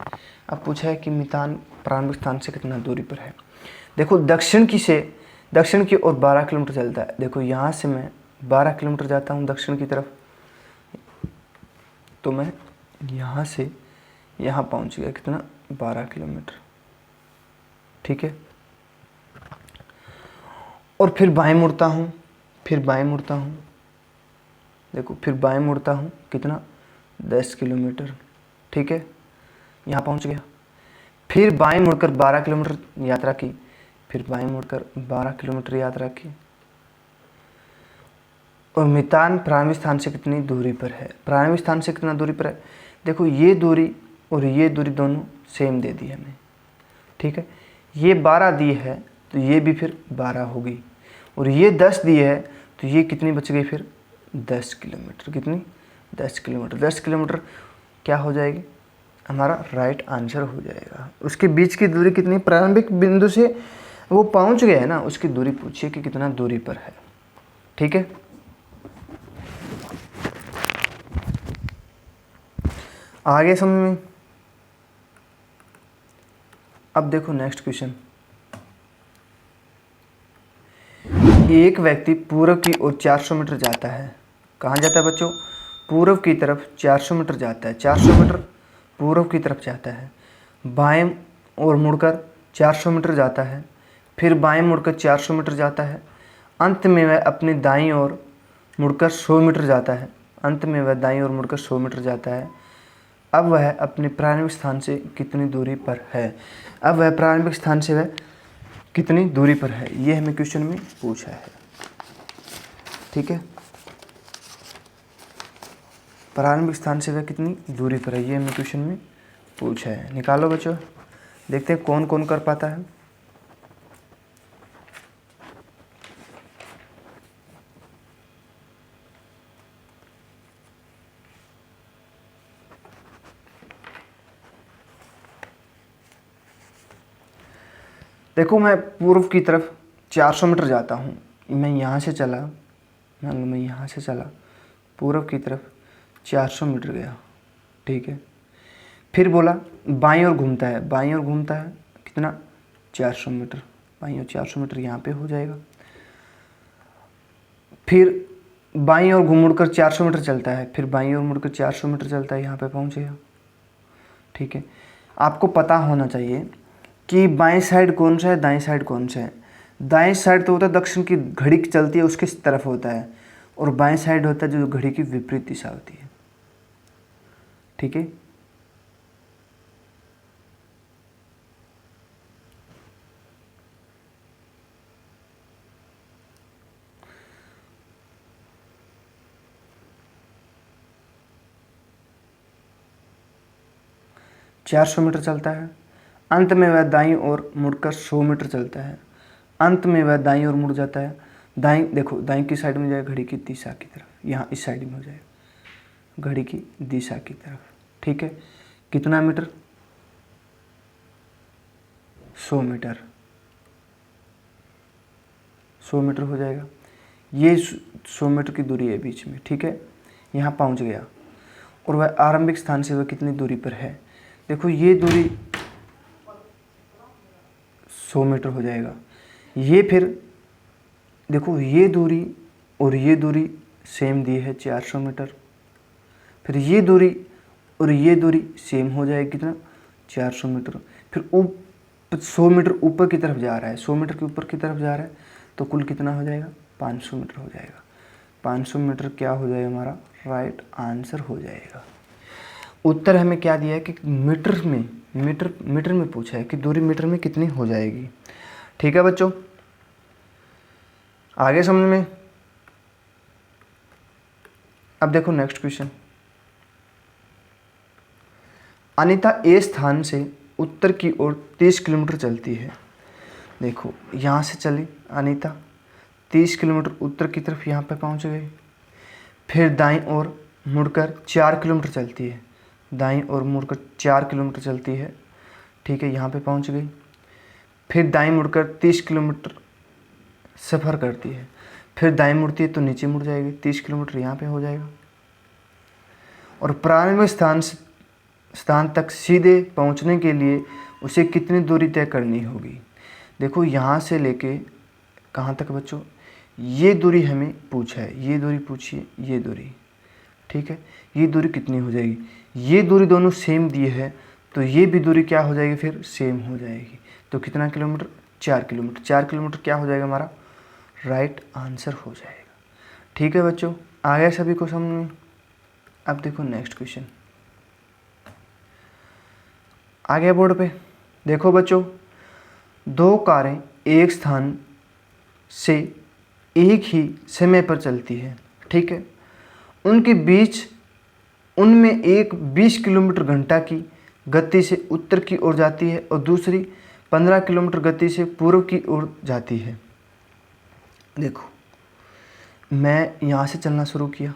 अब पूछा है कि मितान प्रारंभिक स्थान से कितना दूरी पर है। देखो दक्षिण की ओर 12 किलोमीटर चलता है। देखो यहाँ से मैं 12 किलोमीटर जाता हूँ दक्षिण की तरफ, तो मैं यहाँ से यहाँ पहुँच गया, कितना, 12 किलोमीटर, ठीक है। और फिर बाएं मुड़ता हूँ, फिर बाएं मुड़ता हूँ, देखो फिर बाएं मुड़ता हूँ, कितना, 10 किलोमीटर, ठीक है, यहाँ पहुँच गया। फिर बाएं मुड़कर 12 किलोमीटर यात्रा की, फिर बाएं मुड़कर 12 किलोमीटर यात्रा की। और मितान प्रारंभिक स्थान से कितनी दूरी पर है, प्रारंभिक स्थान से कितना दूरी पर है। देखो ये दूरी और ये दूरी दोनों सेम दे दी है हमें, ठीक है। ये 12 दी है, तो ये भी फिर 12 होगी, और ये 10 दी है, तो ये कितनी बच गई, फिर 10 किलोमीटर। कितनी, 10 किलोमीटर। 10 किलोमीटर क्या हो जाएगी, हमारा राइट आंसर हो जाएगा। उसके बीच की दूरी कितनी, प्रारंभिक बिंदु से वो पहुंच गया है ना, उसकी दूरी पूछिए कि कितना दूरी पर है, ठीक है। आगे समझ में। अब देखो नेक्स्ट क्वेश्चन। एक व्यक्ति पूर्व की ओर 400 मीटर जाता है। कहाँ जाता है बच्चों, पूर्व की तरफ 400 मीटर जाता है। 400 मीटर पूर्व की तरफ जाता है। बाएं ओर मुड़कर 400 मीटर जाता है, फिर बाएं मुड़कर 400 मीटर जाता है। अंत में वह अपनी दाईं ओर मुड़कर 100 मीटर जाता है। अंत में वह दाईं ओर मुड़कर 100 मीटर जाता है। अब वह अपने प्रारंभिक स्थान से कितनी दूरी पर है। अब वह प्रारंभिक स्थान से वह कितनी दूरी पर है, ये हमें क्वेश्चन में पूछा है, ठीक है। प्रारंभिक स्थान से वह कितनी दूरी पर है, ये हमें क्वेश्चन में पूछा है। निकालो बच्चों, देखते हैं कौन कौन कर पाता है। देखो मैं पूर्व की तरफ 400 मीटर जाता हूँ, मैं यहाँ से चला, मान लो मैं यहाँ से चला पूर्व की तरफ 400 मीटर गया, ठीक है। फिर बोला बाईं ओर घूमता है, बाईं ओर घूमता है कितना 400 मीटर, बाईं ओर 400 मीटर यहाँ पे हो जाएगा। फिर बाईं ओर घूम मुड़कर 400 मीटर चलता है, फिर बाईं ओर मुड़कर 400 मीटर चलता है, यहाँ पे पहुँचेगा, ठीक है। आपको पता होना चाहिए कि बाएं साइड कौन सा है, दाएं साइड कौन सा है। दाएं साइड तो होता है दक्षिण की घड़ी चलती है उसके तरफ होता है, और बाएं साइड होता है जो घड़ी की विपरीत दिशा होती है, ठीक है। चार 400 मीटर चलता है, अंत में वह दाईं ओर मुड़कर 100 मीटर चलता है, अंत में वह दाईं ओर मुड़ जाता है। दाईं देखो दाईं की साइड में जाएगा घड़ी की दिशा की तरफ, यहाँ इस साइड में हो जाएगा घड़ी की दिशा की तरफ, ठीक है। कितना मीटर 100 मीटर, 100 मीटर हो जाएगा। ये 100 मीटर की दूरी है बीच में, ठीक है। यहाँ पहुँच गया और वह आरंभिक स्थान से वह कितनी दूरी पर है, देखो ये दूरी 100 मीटर हो जाएगा। ये फिर देखो ये दूरी और ये दूरी सेम दी है 400 मीटर, फिर ये दूरी और ये दूरी सेम हो जाएगी कितना 400 मीटर। फिर 100 मीटर ऊपर की तरफ जा रहा है, 100 मीटर के ऊपर की तरफ जा रहा है, तो कुल कितना हो जाएगा 500 मीटर हो जाएगा। 500 मीटर क्या हो जाएगा हमारा राइट आंसर हो जाएगा। उत्तर हमें क्या दिया है कि मीटर में पूछा है कि दूरी मीटर में कितनी हो जाएगी, ठीक है बच्चों। आगे समझ में। अब देखो नेक्स्ट क्वेश्चन। अनीता ए स्थान से उत्तर की ओर 30 किलोमीटर चलती है। देखो यहाँ से चली अनीता 30 किलोमीटर उत्तर की तरफ, यहाँ पे पहुँच गई। फिर दाईं ओर मुड़कर 4 किलोमीटर चलती है, दाईं ओर मुड़कर 4 किलोमीटर चलती है, ठीक है, यहाँ पे पहुँच गई। फिर दाईं मुड़कर 30 किलोमीटर सफ़र करती है, फिर दाईं मुड़ती है तो नीचे मुड़ जाएगी, 30 किलोमीटर यहाँ पे हो जाएगा। और प्रारंभिक स्थान तक सीधे पहुँचने के लिए उसे कितनी दूरी तय करनी होगी। देखो यहाँ से लेके कहाँ तक बच्चों, ये दूरी हमें पूछा है, ये दूरी पूछिए, ये दूरी, ठीक है। ये दूरी कितनी हो जाएगी, ये दूरी दोनों सेम दी है तो ये भी दूरी क्या हो जाएगी फिर सेम हो जाएगी। तो कितना किलोमीटर 4 किलोमीटर, 4 किलोमीटर क्या हो जाएगा हमारा राइट आंसर हो जाएगा, ठीक है बच्चों। आ गया सभी को समझ में। अब देखो नेक्स्ट क्वेश्चन आ गया बोर्ड पे। देखो बच्चों, दो कारें एक स्थान से एक ही समय पर चलती है, ठीक है। उनके बीच उनमें एक 20 किलोमीटर घंटा की गति से उत्तर की ओर जाती है और दूसरी 15 किलोमीटर गति से पूर्व की ओर जाती है। देखो मैं यहाँ से चलना शुरू किया,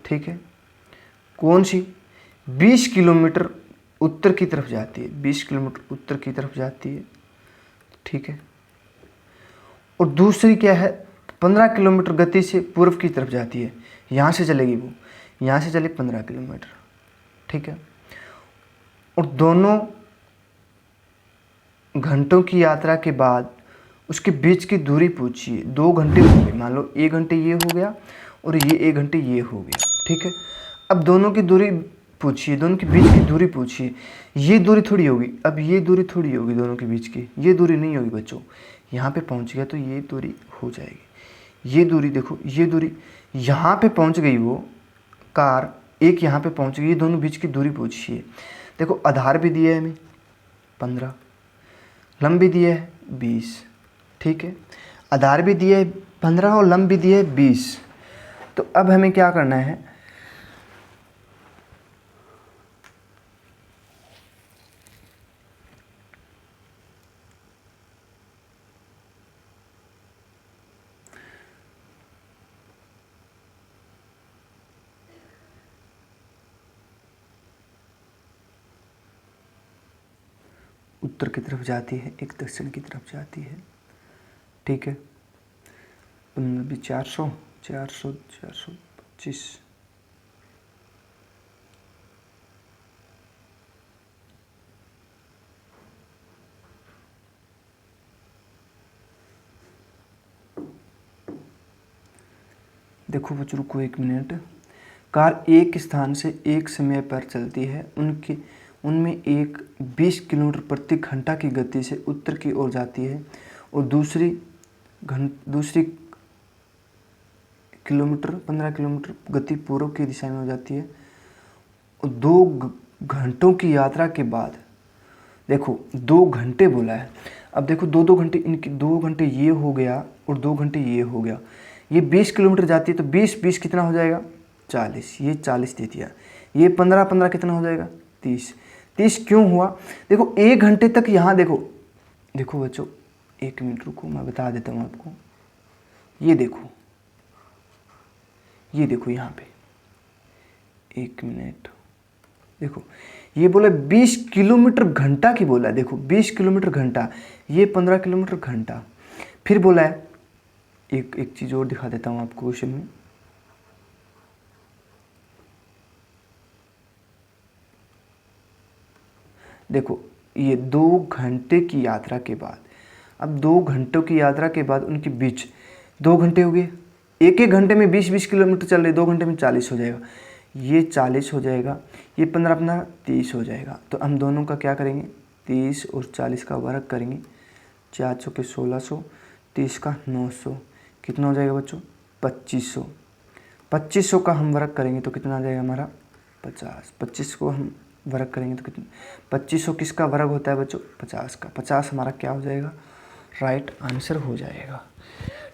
ठीक है। कौन सी 20 किलोमीटर उत्तर की तरफ जाती है, 20 किलोमीटर उत्तर की तरफ जाती है, ठीक है। और दूसरी क्या है 15 किलोमीटर गति से पूर्व की तरफ जाती है, यहाँ से चलेगी वो, यहाँ से चले 15 किलोमीटर, ठीक है। और दोनों घंटों की यात्रा के बाद उसके बीच की दूरी पूछिए। 2 घंटे हो गए, मान लो 1 घंटे ये हो गया और ये 1 घंटे ये हो गया, ठीक है। अब दोनों की दूरी पूछिए, दोनों के बीच की दूरी पूछिए। ये दूरी थोड़ी होगी, अब ये दूरी थोड़ी होगी दोनों के बीच की, ये दूरी नहीं होगी बच्चों। यहाँ पे पहुँच गया तो ये दूरी हो जाएगी। ये दूरी देखो, ये दूरी यहाँ पे पहुँच गई, वो कार एक यहाँ पे पहुँच गई, ये दोनों बीच की दूरी पूछिए। देखो आधार भी दिया है हमें 15, लंब भी दिया है 20, ठीक है। आधार भी दिया है 15 और लंब भी दिया है 20। तो अब हमें क्या करना है, उत्तर की तरफ जाती है, एक दक्षिण की तरफ जाती है। ठीक है, 15 400 400 425। देखो बच्चों, रुको 1 मिनट। कार एक स्थान से एक समय पर चलती है, उनमें एक 20 किलोमीटर प्रति घंटा की गति से उत्तर की ओर जाती है और दूसरी किलोमीटर 15 किलोमीटर गति पूर्व की दिशा में हो जाती है। और 2 घंटों की यात्रा के बाद, देखो 2 घंटे बोला है। अब देखो 2 घंटे, इनकी 2 घंटे ये हो गया और 2 घंटे ये हो गया। ये 20 किलोमीटर जाती है तो 20 कितना हो जाएगा 40, ये 40 दे दिया। ये 15 कितना हो जाएगा 30 क्यों हुआ? देखो 1 घंटे तक यहाँ देखो बच्चों 1 मिनट रुको, मैं बता देता हूँ आपको। ये देखो यहाँ पे 1 मिनट, देखो ये बोला 20 किलोमीटर घंटा की बोला है। देखो 20 किलोमीटर घंटा, ये 15 किलोमीटर घंटा। फिर बोला है, एक चीज़ और दिखा देता हूँ आपको क्वेश्चन में। देखो ये 2 घंटे की यात्रा के बाद, अब 2 घंटों की यात्रा के बाद उनके बीच 2 घंटे हो गए। एक घंटे में 20 किलोमीटर चल रहे, 2 घंटे में 40 हो जाएगा। ये 40 हो जाएगा, ये 15 30 हो जाएगा। तो हम दोनों का क्या करेंगे, 30 और 40 का वर्ग करेंगे। 400 के 1600, 30 का 900, कितना हो जाएगा बच्चों 2500। 2500 का हम वर्ग करेंगे तो कितना आ जाएगा हमारा 50। 25 को हम वर्ग करेंगे तो कितना, 2500 किसका वर्ग होता है बच्चों 50 का। 50 हमारा क्या हो जाएगा, राइट आंसर हो जाएगा।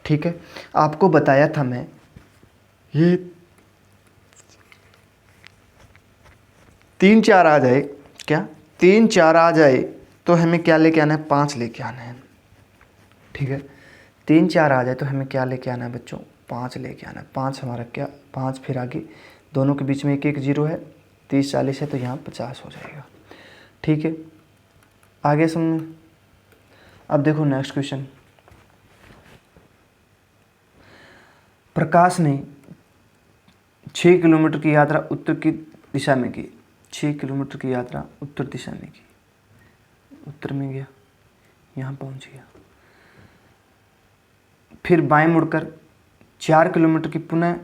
ठीक है, आपको बताया था मैं, ये 3 4 आ जाए, क्या 3 4 आ जाए तो हमें क्या लेके आना है, 5 लेके आना है। ठीक है, 3 4 आ जाए तो हमें क्या लेके आना है बच्चों, 5 लेके आना है। 5 हमारा क्या, 5 फिर आगे दोनों के बीच में एक 0 है, 30 40 है तो यहाँ 50 हो जाएगा। ठीक है, आगे समझ। अब देखो नेक्स्ट क्वेश्चन। प्रकाश ने 6 किलोमीटर की यात्रा उत्तर की दिशा में की। 6 किलोमीटर की यात्रा उत्तर दिशा में की, उत्तर में गया, यहाँ पहुँच गया। फिर बाएं मुड़कर 4 किलोमीटर की, पुनः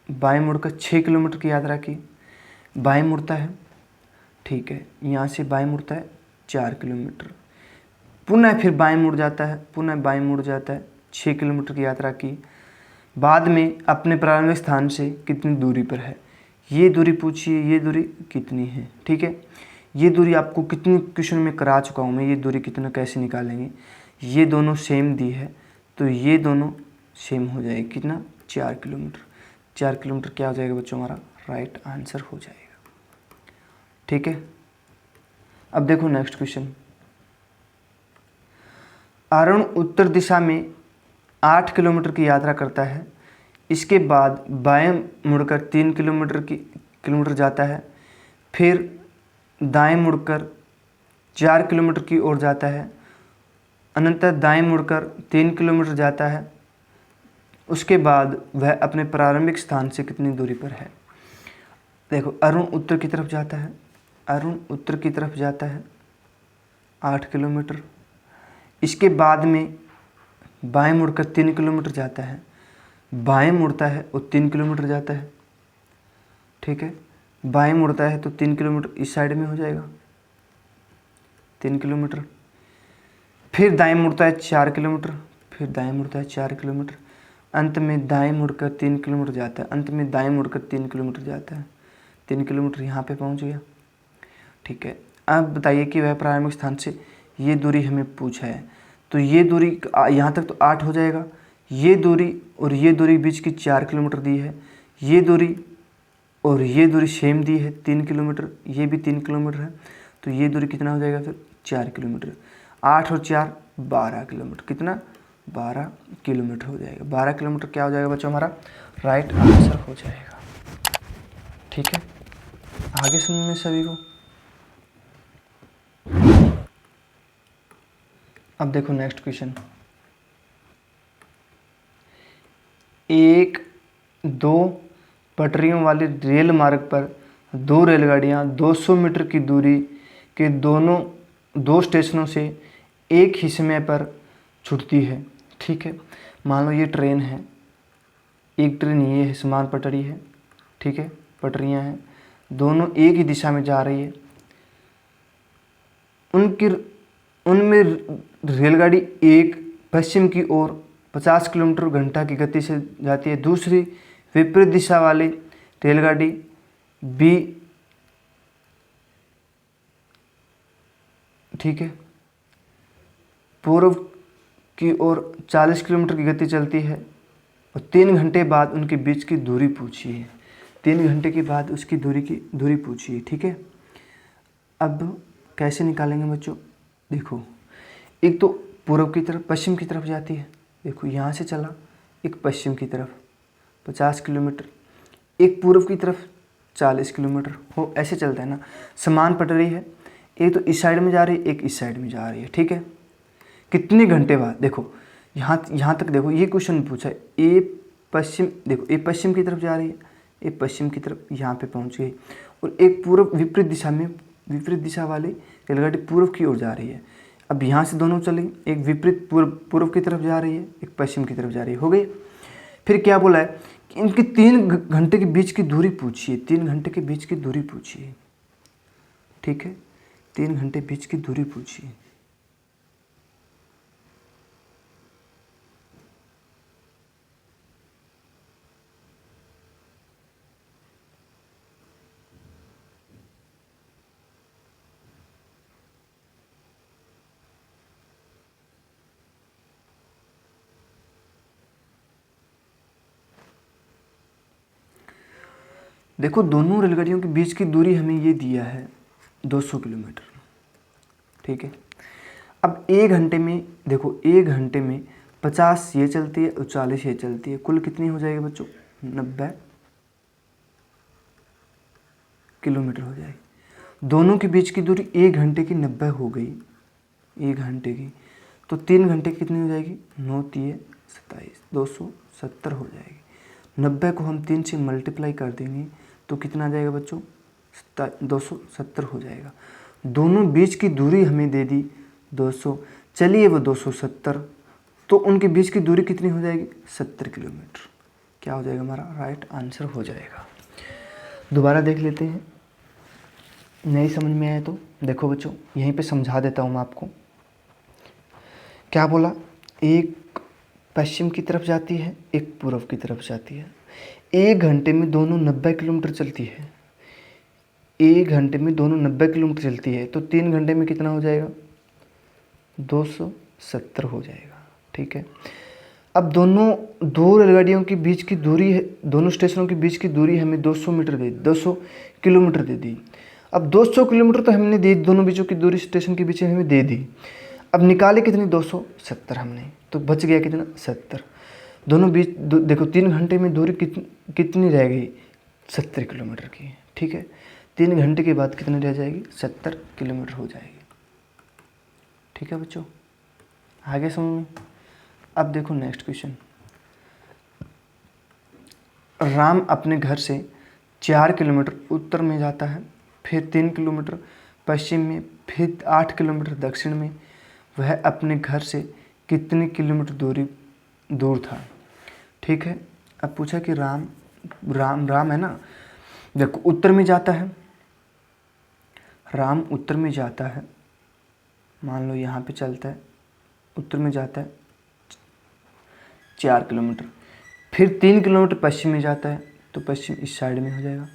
बाएं मुड़कर 6 किलोमीटर की यात्रा की। बाएं मुड़ता है, ठीक है, यहाँ से बाएं मुड़ता है 4 किलोमीटर, पुनः फिर बाएं मुड़ जाता है, पुनः बाएं मुड़ जाता है, 6 किलोमीटर की यात्रा की। बाद में अपने प्रारंभिक स्थान से कितनी दूरी पर है, ये दूरी पूछिए, ये दूरी कितनी है। ठीक है, ये दूरी आपको कितनी क्वेश्चन में करा चुका हूँ मैं, ये दूरी कितना कैसे निकालेंगे। ये दोनों सेम दी है तो ये दोनों सेम हो जाएगी, कितना 4 किलोमीटर। 4 किलोमीटर क्या हो जाएगा बच्चों हमारा, राइट आंसर हो जाएगा। ठीक है, अब देखो नेक्स्ट क्वेश्चन। अरुण उत्तर दिशा में 8 किलोमीटर की यात्रा करता है, इसके बाद बाएं मुड़कर 3 किलोमीटर जाता है, फिर दाएं मुड़कर 4 किलोमीटर की ओर जाता है, अनंतर दाएं मुड़कर 3 किलोमीटर जाता है। उसके बाद वह अपने प्रारंभिक स्थान से कितनी दूरी पर है। देखो अरुण उत्तर की तरफ जाता है, अरुण उत्तर की तरफ जाता है 8 किलोमीटर, इसके बाद में बाएं मुड़कर 3 किलोमीटर जाता है, बाएं मुड़ता है और 3 किलोमीटर जाता है। ठीक है, बाएं मुड़ता है तो 3 किलोमीटर इस साइड में हो जाएगा 3 किलोमीटर, फिर दाएं मुड़ता है 4 किलोमीटर, फिर दाएं मुड़ता है 4 किलोमीटर, अंत में दाएं मुड़कर 3 किलोमीटर जाता है, अंत में दाएं मुड़कर 3 किलोमीटर जाता है, 3 किलोमीटर यहाँ पे पहुँच गया। ठीक है, अब बताइए कि वह प्रारंभिक स्थान से ये दूरी हमें पूछा है, तो ये दूरी यहाँ तक तो 8 हो जाएगा, ये दूरी और ये दूरी बीच की 4 किलोमीटर दी है, ये दूरी और ये दूरी सेम दी है 3 किलोमीटर, ये भी 3 किलोमीटर है, तो ये दूरी कितना हो जाएगा फिर 4 किलोमीटर। 8 और 4 12 किलोमीटर, कितना 12 किलोमीटर हो जाएगा। 12 किलोमीटर क्या हो जाएगा बच्चों हमारा, राइट आंसर हो जाएगा। ठीक है, आगे समझ में सभी को। अब देखो नेक्स्ट क्वेश्चन। एक दो पटरियों वाले रेल मार्ग पर दो रेलगाड़ियां 200 मीटर की दूरी के दोनों दो स्टेशनों से एक ही समय पर छूटती है। ठीक है, मान लो ये ट्रेन है, एक ट्रेन ये है, समान पटरी है, ठीक है, पटरियां हैं, दोनों एक ही दिशा में जा रही है। उनमें रेलगाड़ी एक पश्चिम की ओर 50 किलोमीटर घंटा की गति से जाती है, दूसरी विपरीत दिशा वाली रेलगाड़ी बी, ठीक है, पूर्व की ओर 40 किलोमीटर की गति चलती है और 3 घंटे बाद उनके बीच की दूरी पूछी है। 3 घंटे के बाद उसकी दूरी पूछी है। ठीक है, अब कैसे निकालेंगे बच्चों? देखो, एक तो पूर्व की तरफ पश्चिम की तरफ जाती है, देखो यहाँ से चला, एक पश्चिम की तरफ 50 किलोमीटर, एक पूर्व की तरफ 40 किलोमीटर, हो ऐसे चलता है ना, समान पटरी है, एक तो इस साइड में जा रही है, एक इस साइड में जा रही है। ठीक है, कितने घंटे बाद? देखो यहाँ तक देखो, ये क्वेश्चन पूछा है, ए पश्चिम, देखो ए पश्चिम की तरफ जा रही है, ए पश्चिम की तरफ यहाँ पे पहुँच गई, और एक पूर्व विपरीत दिशा में, विपरीत दिशा वाली रेलगाड़ी पूर्व की ओर जा रही है। अब यहाँ से दोनों चलेंगे, एक विपरीत पूर्व की तरफ जा रही है, एक पश्चिम की तरफ जा रही है, हो गई। फिर क्या बोला है कि इनकी 3 घंटे के बीच की दूरी पूछिए, 3 घंटे के बीच की दूरी पूछिए। ठीक है, 3 घंटे बीच की दूरी पूछिए। देखो, दोनों रेलगाड़ियों के बीच की दूरी हमें ये दिया है 200 किलोमीटर। ठीक है, अब 1 घंटे में देखो, 1 घंटे में 50 ये चलती है और 40 ये चलती है, कुल कितनी हो जाएगी बच्चों? 90 किलोमीटर हो जाएगी। दोनों के बीच की दूरी 1 घंटे की 90 हो गई, 1 घंटे की, तो 3 घंटे की कितनी हो जाएगी? 9 तिये 27, 270 हो जाएगी। 90 को हम 3 से मल्टीप्लाई कर देंगे तो कितना आ जाएगा बच्चों? 270 हो जाएगा। दोनों बीच की दूरी हमें दे दी 200, चलिए वो 270, तो उनके बीच की दूरी कितनी हो जाएगी? 70 किलोमीटर। क्या हो जाएगा? हमारा राइट आंसर हो जाएगा। दोबारा देख लेते हैं, नहीं समझ में आया तो देखो बच्चों, यहीं पे समझा देता हूँ मैं आपको। क्या बोला? एक पश्चिम की तरफ जाती है, एक पूर्व की तरफ जाती है। 1 घंटे में दोनों 90 किलोमीटर चलती है, 1 घंटे में दोनों 90 किलोमीटर चलती है, तो 3 घंटे में कितना हो जाएगा? 270 हो जाएगा। ठीक है, अब दो रेलगाड़ियों के बीच की दूरी है, दोनों स्टेशनों के बीच की दूरी हमें 200 मीटर दे, 200 किलोमीटर दे दी। अब 200 किलोमीटर तो हमने दी, दोनों बीचों की दूरी स्टेशन के बीच हमें दे दी। अब निकाले कितनी? 270 हमने, तो बच गया कितना? 70। दोनों बीच देखो 3 घंटे में दूरी कितनी रह गई? 70 किलोमीटर की। ठीक है, 3 घंटे के बाद कितनी रह जाएगी? 70 किलोमीटर हो जाएगी। ठीक है बच्चों, आगे समझ में? अब देखो नेक्स्ट क्वेश्चन। राम अपने घर से 4 किलोमीटर उत्तर में जाता है, फिर 3 किलोमीटर पश्चिम में, फिर 8 किलोमीटर दक्षिण में। वह अपने घर से कितनी किलोमीटर दूर था? ठीक है, अब पूछा कि राम है ना, देखो उत्तर में जाता है, राम उत्तर में जाता है, मान लो यहाँ पे चलता है, उत्तर में जाता है 4 किलोमीटर, फिर 3 किलोमीटर पश्चिम में जाता है, तो पश्चिम इस साइड में हो जाएगा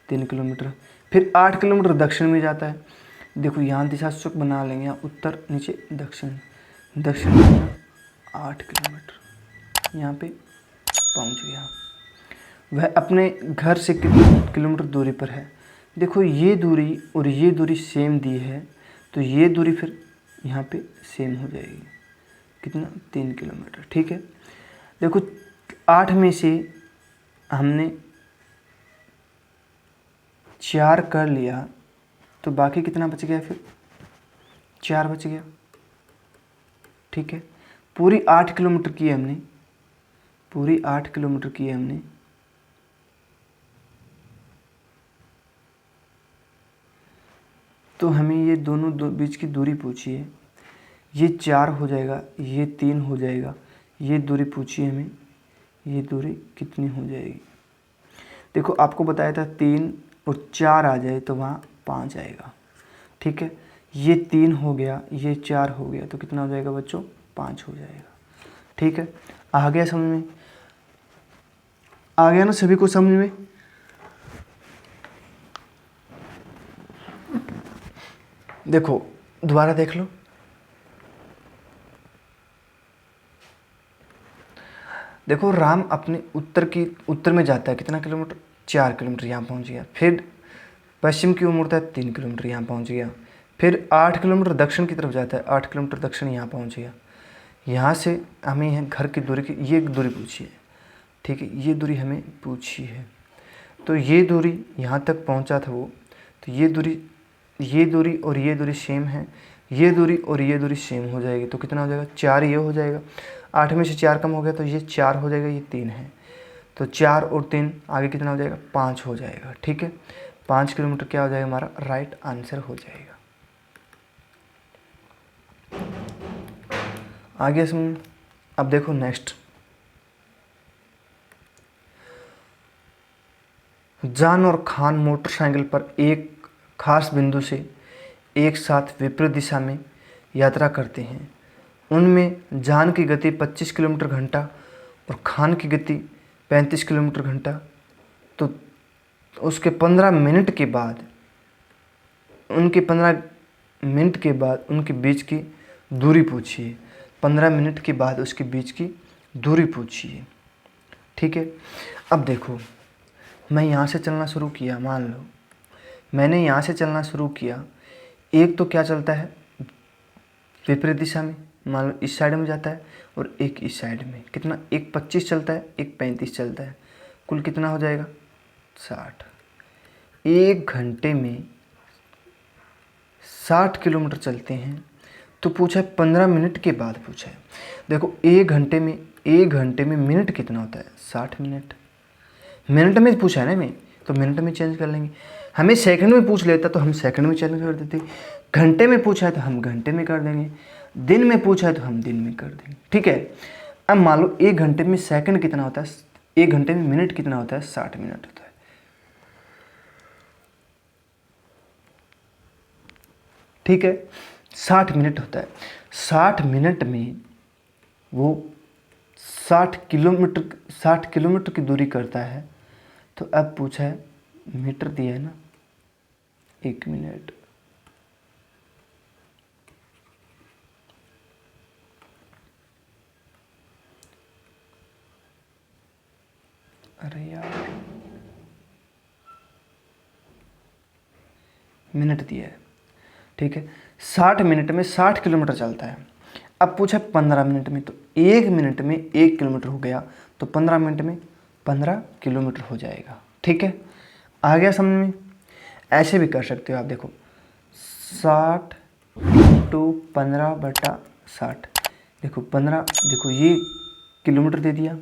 3 किलोमीटर, फिर 8 किलोमीटर दक्षिण में जाता है। देखो यहाँ दिशा सूचक बना लेंगे, यहाँ उत्तर, नीचे दक्षिण, दक्षिण में 8 किलोमीटर, यहाँ पे पहुँच गया। वह अपने घर से कितने किलोमीटर दूरी पर है? देखो ये दूरी और ये दूरी सेम दी है, तो ये दूरी फिर यहाँ पे सेम हो जाएगी, कितना? 3 किलोमीटर। ठीक है, देखो 8 में से हमने 4 कर लिया, तो बाकी कितना बच गया? फिर 4 बच गया। ठीक है, पूरी 8 किलोमीटर की है हमने, पूरी 8 किलोमीटर की है हमने। तो हमें ये दोनों बीच की दूरी पूछी है। ये 4 हो जाएगा, ये 3 हो जाएगा, ये दूरी पूछी है हमें, ये दूरी कितनी हो जाएगी। देखो आपको बताया था 3 और 4 आ जाए तो वहाँ 5 आएगा। ठीक है, ये 3 हो गया, ये 4 हो गया, तो कितना हो जाएगा बच्चों, 5 हो जाएगा। ठीक है, आ गया समझ में, आ गया ना सभी को समझ में। देखो दोबारा देख लो, देखो राम अपने उत्तर में जाता है कितना किलोमीटर, 4 किलोमीटर, यहाँ पहुँच गया। फिर पश्चिम की ओर मुड़ता है 3 किलोमीटर, यहाँ पहुँच गया। फिर 8 किलोमीटर दक्षिण की तरफ जाता है, 8 किलोमीटर दक्षिण, यहाँ पहुँच गया। यहाँ से हमें घर की दूरी की ये दूरी पूछी है। ठीक है, ये दूरी हमें पूछी है, तो ये दूरी यहाँ तक पहुँचा था वो, तो ये दूरी और ये दूरी सेम है, ये दूरी और ये दूरी सेम हो जाएगी, तो कितना हो जाएगा, 4 ये हो जाएगा। 8 में से 4 कम हो गया तो ये 4 हो जाएगा, ये 3 है, तो 4 और 3 आगे कितना हो जाएगा, 5 हो जाएगा। ठीक है, 5 किलोमीटर क्या हो जाएगा हमारा, राइट आंसर हो जाएगा। आगे समझ। अब देखो नेक्स्ट, जान और खान मोटरसाइकिल पर एक खास बिंदु से एक साथ विपरीत दिशा में यात्रा करते हैं। उनमें जान की गति 25 किलोमीटर घंटा और खान की गति 35 किलोमीटर घंटा। तो उसके 15 मिनट के बाद उनके बीच की दूरी पूछिए। 15 मिनट के बाद उसके बीच की दूरी पूछिए। ठीक है, अब देखो मैं यहाँ से चलना शुरू किया, मान लो मैंने यहाँ से चलना शुरू किया, एक तो क्या चलता है विपरीत दिशा में, मान लो इस साइड में जाता है, और एक इस साइड में, कितना, एक 25 चलता है, एक 35 चलता है, कुल कितना हो जाएगा 60। 1 घंटे में 60 किलोमीटर चलते हैं। तो पूछा है 15 मिनट के बाद पूछा है। देखो 1 घंटे में मिनट कितना होता है, 60 मिनट। मिनट में पूछा है ना मैं, तो मिनट में चेंज कर लेंगे। हमें सेकंड में पूछ लेता तो हम सेकंड में चेंज कर देते। घंटे में पूछा है तो हम घंटे में कर देंगे। दिन में पूछा है तो हम दिन में कर देंगे। ठीक है, अब मान लो 1 घंटे में सेकंड कितना होता है, 1 घंटे में मिनट कितना होता है, 60 मिनट होता है। ठीक है, 60 मिनट होता है। 60 मिनट में वो 60 किलोमीटर की दूरी करता है। तो अब पूछा है मीटर दिया है ना, 1 मिनट, अरे यार मिनट दिया है। ठीक है, 60 मिनट में 60 किलोमीटर चलता है। अब पूछा 15 मिनट में, तो 1 मिनट में 1 किलोमीटर हो गया, तो 15 मिनट में 15 किलोमीटर हो जाएगा। ठीक है, आ गया समझ में। ऐसे भी कर सकते हो आप, देखो 60 × 15/60, देखो 15, देखो ये किलोमीटर दे दिया,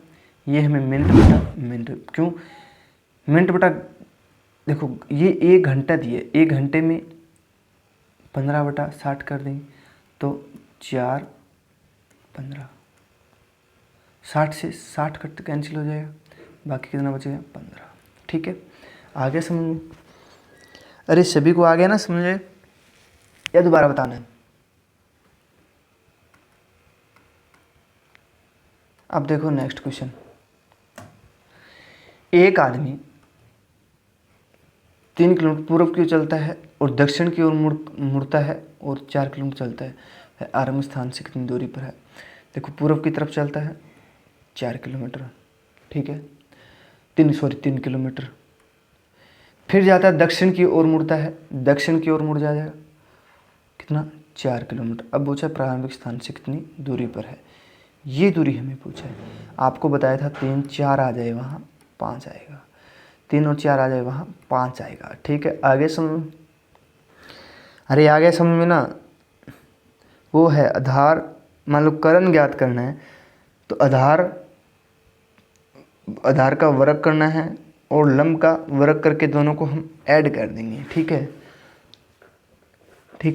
ये हमें मिनट, क्यों मिनट बटा, देखो ये 1 घंटा दिए, 1 घंटे में 15/60 कर देंगे तो 4 15, 60 से 60 कट कैंसिल हो जाएगा, बाकी कितना बचेगा 15। ठीक है, आ गया समझ में। अरे सभी को आ गया ना समझे, या दोबारा बताना है। अब देखो नेक्स्ट क्वेश्चन, एक आदमी 3 किलोमीटर पूर्व की ओर चलता है और दक्षिण की ओर मुड़ता है और 4 किलोमीटर चलता है। आरंभ स्थान से कितनी दूरी पर है। देखो पूर्व की तरफ चलता है 4 किलोमीटर, ठीक है, 3 किलोमीटर। फिर जाता है दक्षिण की ओर मुड़ता है, दक्षिण की ओर मुड़ जाएगा, कितना 4 किलोमीटर। अब पूछा प्रारंभिक स्थान से कितनी दूरी पर है, ये दूरी हमें पूछा है। आपको बताया था 3 4 आ जाए वहाँ 5 आएगा, 3 और 4 आ जाए वहाँ 5 आएगा। ठीक है, आगे समझ, अरे आगे समझ में ना, वो है आधार मान लो कर्ण ज्ञात करना है तो आधार का वर्ग करना है और लंब का वर्ग करके दोनों को हम ऐड कर देंगे। ठीक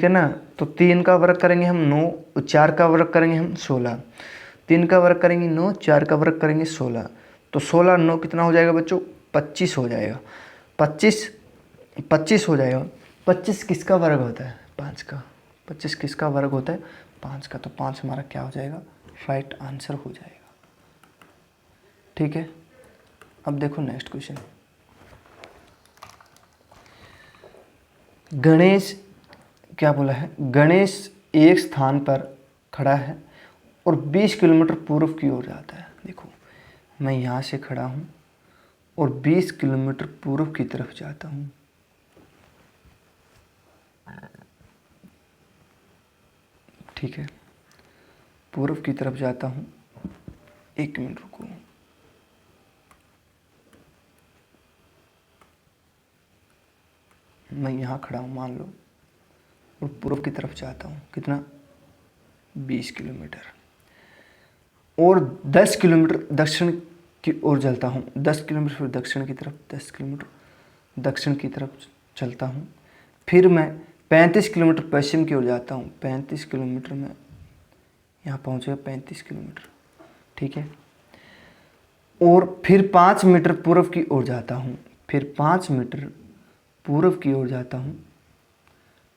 है ना। तो 3 का वर्ग करेंगे हम 9, 4 का वर्ग करेंगे हम 16, 3 का वर्ग करेंगे 9, 4 का वर्ग करेंगे 16, तो 16 9 कितना हो जाएगा बच्चों? 25 हो जाएगा। 25 हो जाएगा। 25 किसका वर्ग होता है? 5 का। 25 किसका वर्ग होता है? 5 का। तो 5 हमारा क्या हो जाएगा? राइट आंसर हो जाएगा। ठीक है, अब देखो नेक्स्ट क्वेश्चन। गणेश क्या बोला है? गणेश एक स्थान पर खड़ा है और 20 किलोमीटर पूर्व की ओर जाता है। देखो मैं यहाँ से खड़ा हूँ और 20 किलोमीटर पूर्व की तरफ जाता हूँ। ठीक है, पूर्व की तरफ जाता हूँ। 1 मिनट रुको। मैं यहाँ खड़ा हूँ मान लो और पूर्व की तरफ जाता हूँ। कितना? 20 किलोमीटर। और 10 किलोमीटर दक्षिण की ओर चलता हूँ। 10 किलोमीटर फिर दक्षिण की तरफ, 10 किलोमीटर दक्षिण की तरफ चलता हूँ। फिर मैं 35 किलोमीटर पश्चिम की ओर जाता हूँ। 35 किलोमीटर में यहाँ पहुँचेगा 35 किलोमीटर। ठीक है, और फिर 5 मीटर पूर्व की ओर जाता हूँ। फिर 5 मीटर पूर्व की ओर जाता हूँ।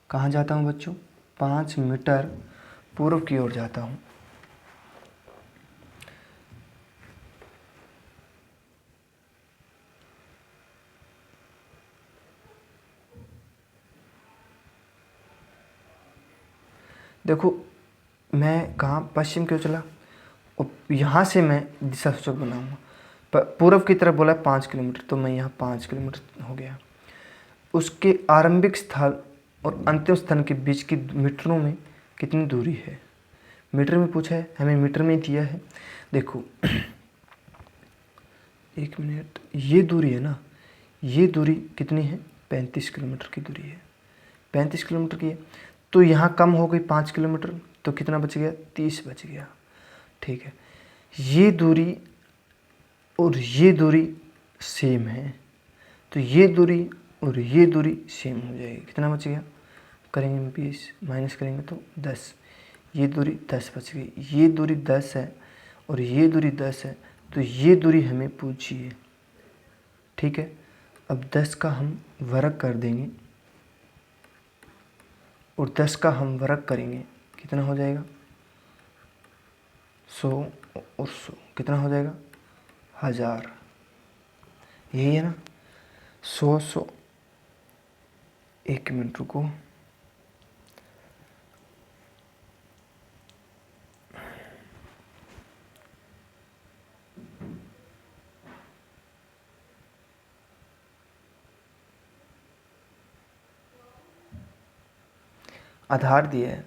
कहाँ जाता हूँ बच्चों? 5 मीटर पूर्व की ओर जाता हूँ। देखो मैं कहाँ पश्चिम की ओर चला और यहाँ से मैं दिशा सूचक बनाऊँगा। पूर्व की तरफ बोला 5 किलोमीटर, तो मैं यहाँ 5 किलोमीटर हो गया। उसके आरंभिक स्थल और अंतिम स्थान के बीच की मीटरों में कितनी दूरी है? मीटर में पूछा है, हमें मीटर में दिया है। देखो 1 मिनट, ये दूरी है ना, ये दूरी कितनी है? 35 किलोमीटर की दूरी है। 35 किलोमीटर की है, तो यहाँ कम हो गई 5 किलोमीटर, तो कितना बच गया? 30 बच गया। ठीक है, ये दूरी और ये दूरी सेम है, तो ये दूरी और ये दूरी सेम हो जाएगी। कितना बच गया? करेंगे 20 माइनस करेंगे तो 10, ये दूरी 10 बच गई। ये दूरी 10 है और ये दूरी 10 है, तो ये दूरी हमें पूछी है। ठीक है, अब 10 का हम वर्ग कर देंगे और 10 का हम वर्ग करेंगे, कितना हो जाएगा? 100 और 100 कितना हो जाएगा? 1000। यही है ना? 100 1 मिनट रुको। आधार दिया है।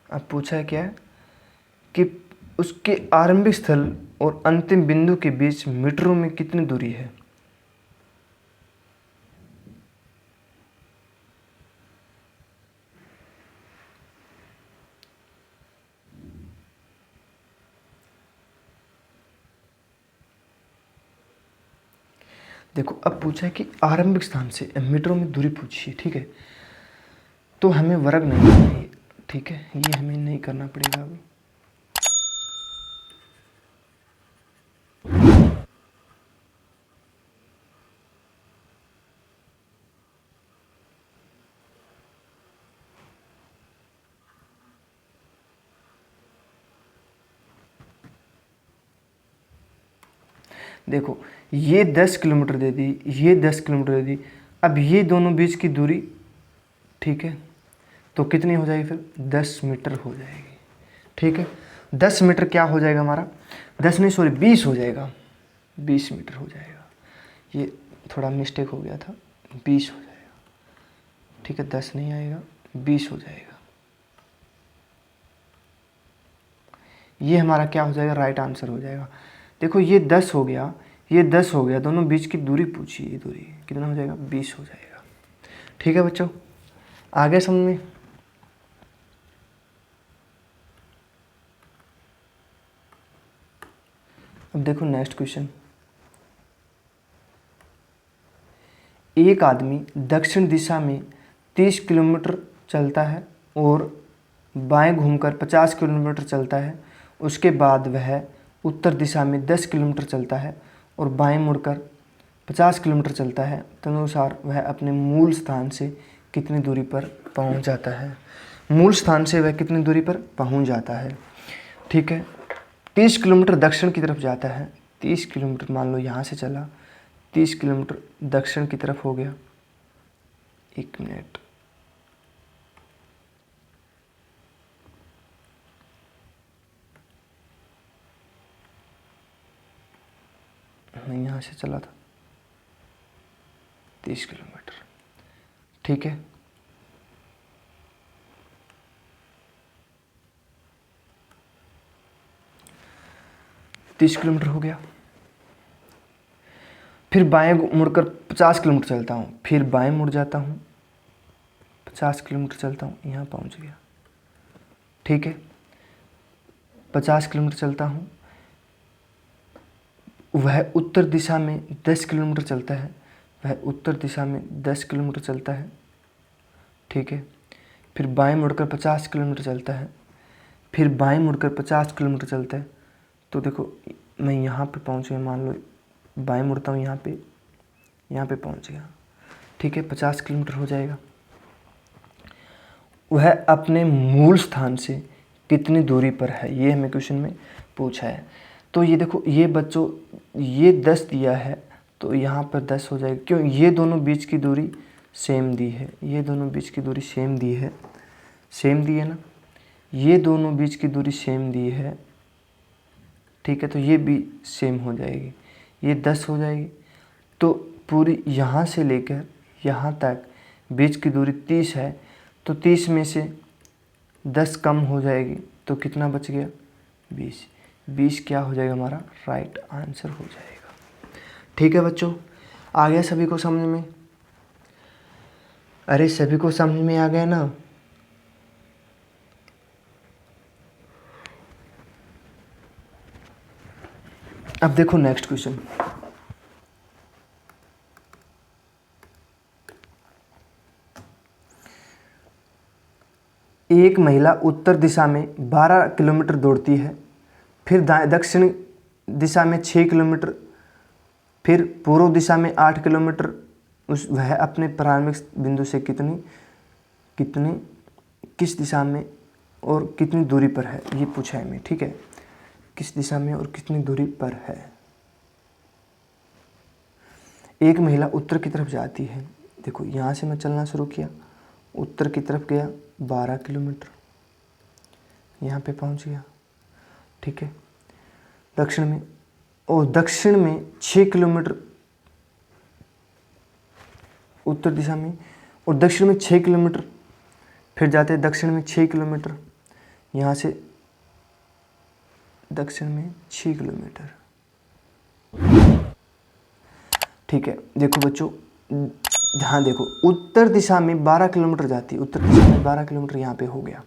अब पूछा है क्या है कि उसके आरंभिक स्थल और अंतिम बिंदु के बीच मीटरों में कितनी दूरी है? देखो अब पूछा है कि आरंभिक स्थान से मीटरों में दूरी पूछी है। ठीक है, तो हमें वर्ग नहीं करना है। ठीक है, ये हमें नहीं करना पड़ेगा अभी। देखो ये 10 किलोमीटर दे दी, ये 10 किलोमीटर दे दी। अब ये दोनों बीच की दूरी, ठीक है, तो कितनी हो जाएगी? फिर 10 मीटर हो जाएगी। ठीक है, 10 मीटर क्या हो जाएगा हमारा? 10 नहीं सॉरी 20 हो जाएगा। 20 मीटर हो जाएगा। ये थोड़ा मिस्टेक हो गया था, 20 हो जाएगा। ठीक है, 10 नहीं आएगा, 20 हो जाएगा। ये हमारा क्या हो जाएगा? राइट आंसर हो जाएगा। देखो ये 10 हो गया, ये 10 हो गया, दोनों बीच की दूरी पूछी। ये दूरी कितना हो जाएगा? 20 हो जाएगा। ठीक है बच्चों, आगे समझ में? अब देखो नेक्स्ट क्वेश्चन। एक आदमी दक्षिण दिशा में 30 किलोमीटर चलता है और बाएं घूमकर 50 किलोमीटर चलता है। उसके बाद वह उत्तर दिशा में 10 किलोमीटर चलता है और बाएं मुड़कर 50 किलोमीटर चलता है। तदनुसार वह अपने मूल स्थान से कितनी दूरी पर पहुंच जाता है। मूल स्थान से वह कितनी दूरी पर पहुंच जाता है। ठीक है, 30 किलोमीटर दक्षिण की तरफ जाता है। 30 किलोमीटर मान लो यहाँ से चला, 30 किलोमीटर दक्षिण की तरफ हो गया। 1 मिनट, मैं यहाँ से चला था 30 किलोमीटर। ठीक है, तीस किलोमीटर हो गया। फिर बाएं मुड़कर 50 किलोमीटर चलता हूँ, फिर बाएं मुड़ जाता हूँ, 50 किलोमीटर चलता हूँ, यहाँ पहुँच गया। ठीक है, 50 किलोमीटर चलता हूँ, वह उत्तर दिशा में 10 किलोमीटर चलता है। वह उत्तर दिशा में 10 किलोमीटर चलता है। ठीक है, फिर बाएं मुड़कर 50 किलोमीटर चलता है, फिर बाएं मुड़कर 50 किलोमीटर चलता है। तो देखो मैं यहाँ पे पहुँच गया, मान लो बाएं मुड़ता हूँ, यहाँ पे पहुँच गया। ठीक है, 50 किलोमीटर हो जाएगा। वह अपने मूल स्थान से कितनी दूरी पर है, ये हमें क्वेश्चन में पूछा है। तो ये देखो, ये बच्चों ये 10 दिया है तो यहाँ पर 10 हो जाएगा। क्यों? ये दोनों बीच की दूरी सेम दी है, ये दोनों बीच की दूरी सेम दी है, सेम दी है ना, ये दोनों बीच की दूरी सेम दी है। ठीक है, तो ये भी सेम हो जाएगी, ये 10 हो जाएगी। तो पूरी यहाँ से लेकर यहाँ तक बीच की दूरी 30 है, तो 30 में से 10 कम हो जाएगी तो कितना बच गया? 20। 20 क्या हो जाएगा हमारा? राइट आंसर हो जाएगा। ठीक है बच्चों, आ गया सभी को समझ में? अरे सभी को समझ में आ गया ना? अब देखो नेक्स्ट क्वेश्चन। एक महिला उत्तर दिशा में 12 किलोमीटर दौड़ती है, फिर दक्षिण दिशा में 6 किलोमीटर, फिर पूर्व दिशा में 8 किलोमीटर। वह अपने प्रारंभिक बिंदु से किस दिशा में और कितनी दूरी पर है, ये पूछा है हमें। ठीक है, किस दिशा में और कितनी दूरी पर है। एक महिला उत्तर की तरफ जाती है। देखो यहाँ से मैं चलना शुरू किया, उत्तर की तरफ गया 12 किलोमीटर, यहाँ पे पहुँच गया। ठीक है, दक्षिण में 6 किलोमीटर उत्तर दिशा में, और दक्षिण में 6 किलोमीटर, फिर जाते हैं दक्षिण में 6 किलोमीटर, यहाँ से दक्षिण में 6 किलोमीटर। ठीक है, देखो बच्चों ध्यान देखो, उत्तर दिशा में 12 किलोमीटर जाती है, उत्तर दिशा में 12 किलोमीटर यहाँ पे हो गया।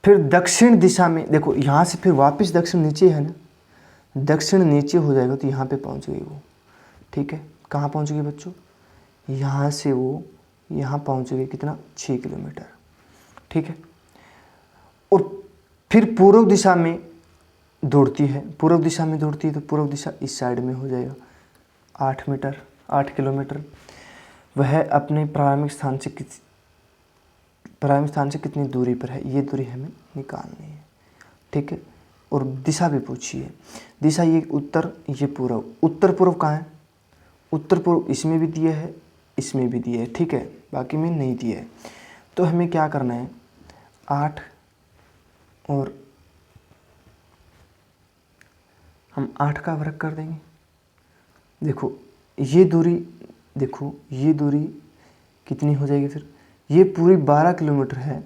फिर दक्षिण दिशा में देखो, यहाँ से फिर वापस दक्षिण नीचे है ना, दक्षिण नीचे हो जाएगा तो यहाँ पे पहुँच गई वो। ठीक है, कहाँ पहुँच गई बच्चों? यहाँ से वो यहाँ पहुँच गई, कितना? 6 किलोमीटर। ठीक है, और फिर पूर्व दिशा में दौड़ती है, पूर्व दिशा में दौड़ती है तो पूर्व दिशा इस साइड में हो जाएगा, 8 किलोमीटर। वह अपने प्रारंभिक स्थान से कितनी दूरी पर है, ये दूरी हमें निकालनी है। ठीक है, और दिशा भी पूछी है। दिशा ये उत्तर, ये पूर्व। उत्तर पूर्व कहाँ है? उत्तर पूर्व इसमें भी दिया है, इसमें भी दिया है। ठीक है, बाकी में नहीं दिया है। तो हमें क्या करना है, 8 और हम 8 का वर्ग कर देंगे। देखो ये दूरी कितनी हो जाएगी? फिर ये पूरी 12 किलोमीटर है,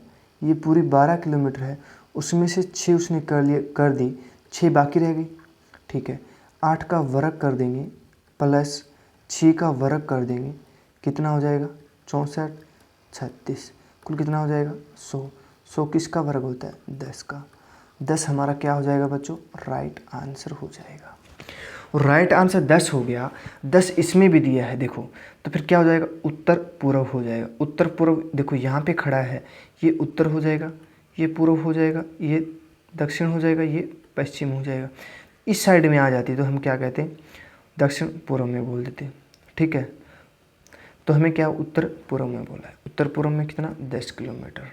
ये पूरी 12 किलोमीटर है, उसमें से 6 उसने कर दी, 6 बाकी रह गई। ठीक है, 8 का वर्ग कर देंगे प्लस 6 का वर्ग कर देंगे, कितना हो जाएगा? 64, 36, कुल कितना हो जाएगा? 100। 100 किसका वर्ग होता है? 10 का। 10 हमारा क्या हो जाएगा बच्चों, राइट आंसर हो जाएगा। और राइट आंसर 10 हो गया, 10 इसमें भी दिया है देखो, तो फिर क्या हो जाएगा, उत्तर पूर्व हो जाएगा। उत्तर पूर्व देखो यहाँ पे खड़ा है, ये उत्तर हो जाएगा, ये पूर्व हो जाएगा, ये दक्षिण हो जाएगा, ये पश्चिम हो जाएगा। इस साइड में आ जाती है तो हम क्या कहते हैं, दक्षिण पूर्व में बोल देते हैं। ठीक है, तो हमें क्या उत्तर पूर्व में बोला है। उत्तर पूर्व में कितना, 10 किलोमीटर।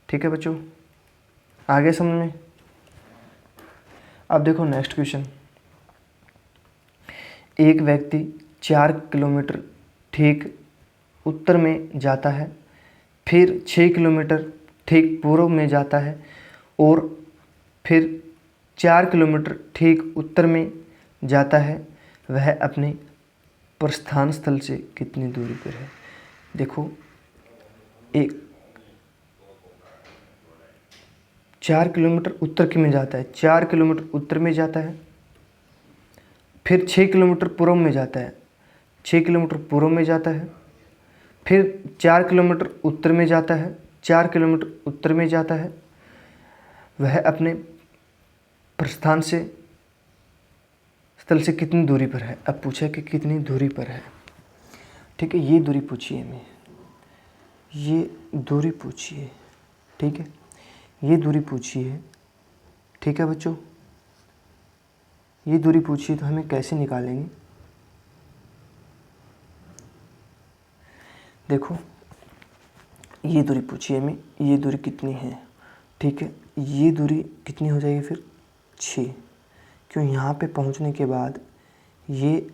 ठीक है बच्चों, आगे समझ में। अब देखो नेक्स्ट क्वेश्चन। एक व्यक्ति 4 किलोमीटर ठीक उत्तर में जाता है, फिर 6 किलोमीटर ठीक पूर्व में जाता है और फिर 4 किलोमीटर ठीक उत्तर में जाता है। वह अपने प्रस्थान स्थल से कितनी दूरी पर है। देखो, एक 4 किलोमीटर उत्तर की में जाता है, 4 किलोमीटर उत्तर में जाता है, फिर 6 किलोमीटर पूर्व में जाता है, 6 किलोमीटर पूर्व में जाता है, फिर 4 किलोमीटर उत्तर में जाता है, 4 किलोमीटर उत्तर में जाता है। वह अपने प्रस्थान से स्थल से कितनी दूरी पर है। अब पूछा कि कितनी दूरी पर है। ठीक है, ये दूरी पूछिए हमें, ये दूरी पूछिए। ठीक है, ये दूरी पूछिए। ठीक है बच्चों, ये दूरी पूछिए तो हमें कैसे निकालेंगे। देखो, ये दूरी पूछिए हमें, ये दूरी कितनी है। ठीक है, ये दूरी कितनी हो जाएगी फिर, 6। क्यों, यहाँ पे पहुँचने के बाद ये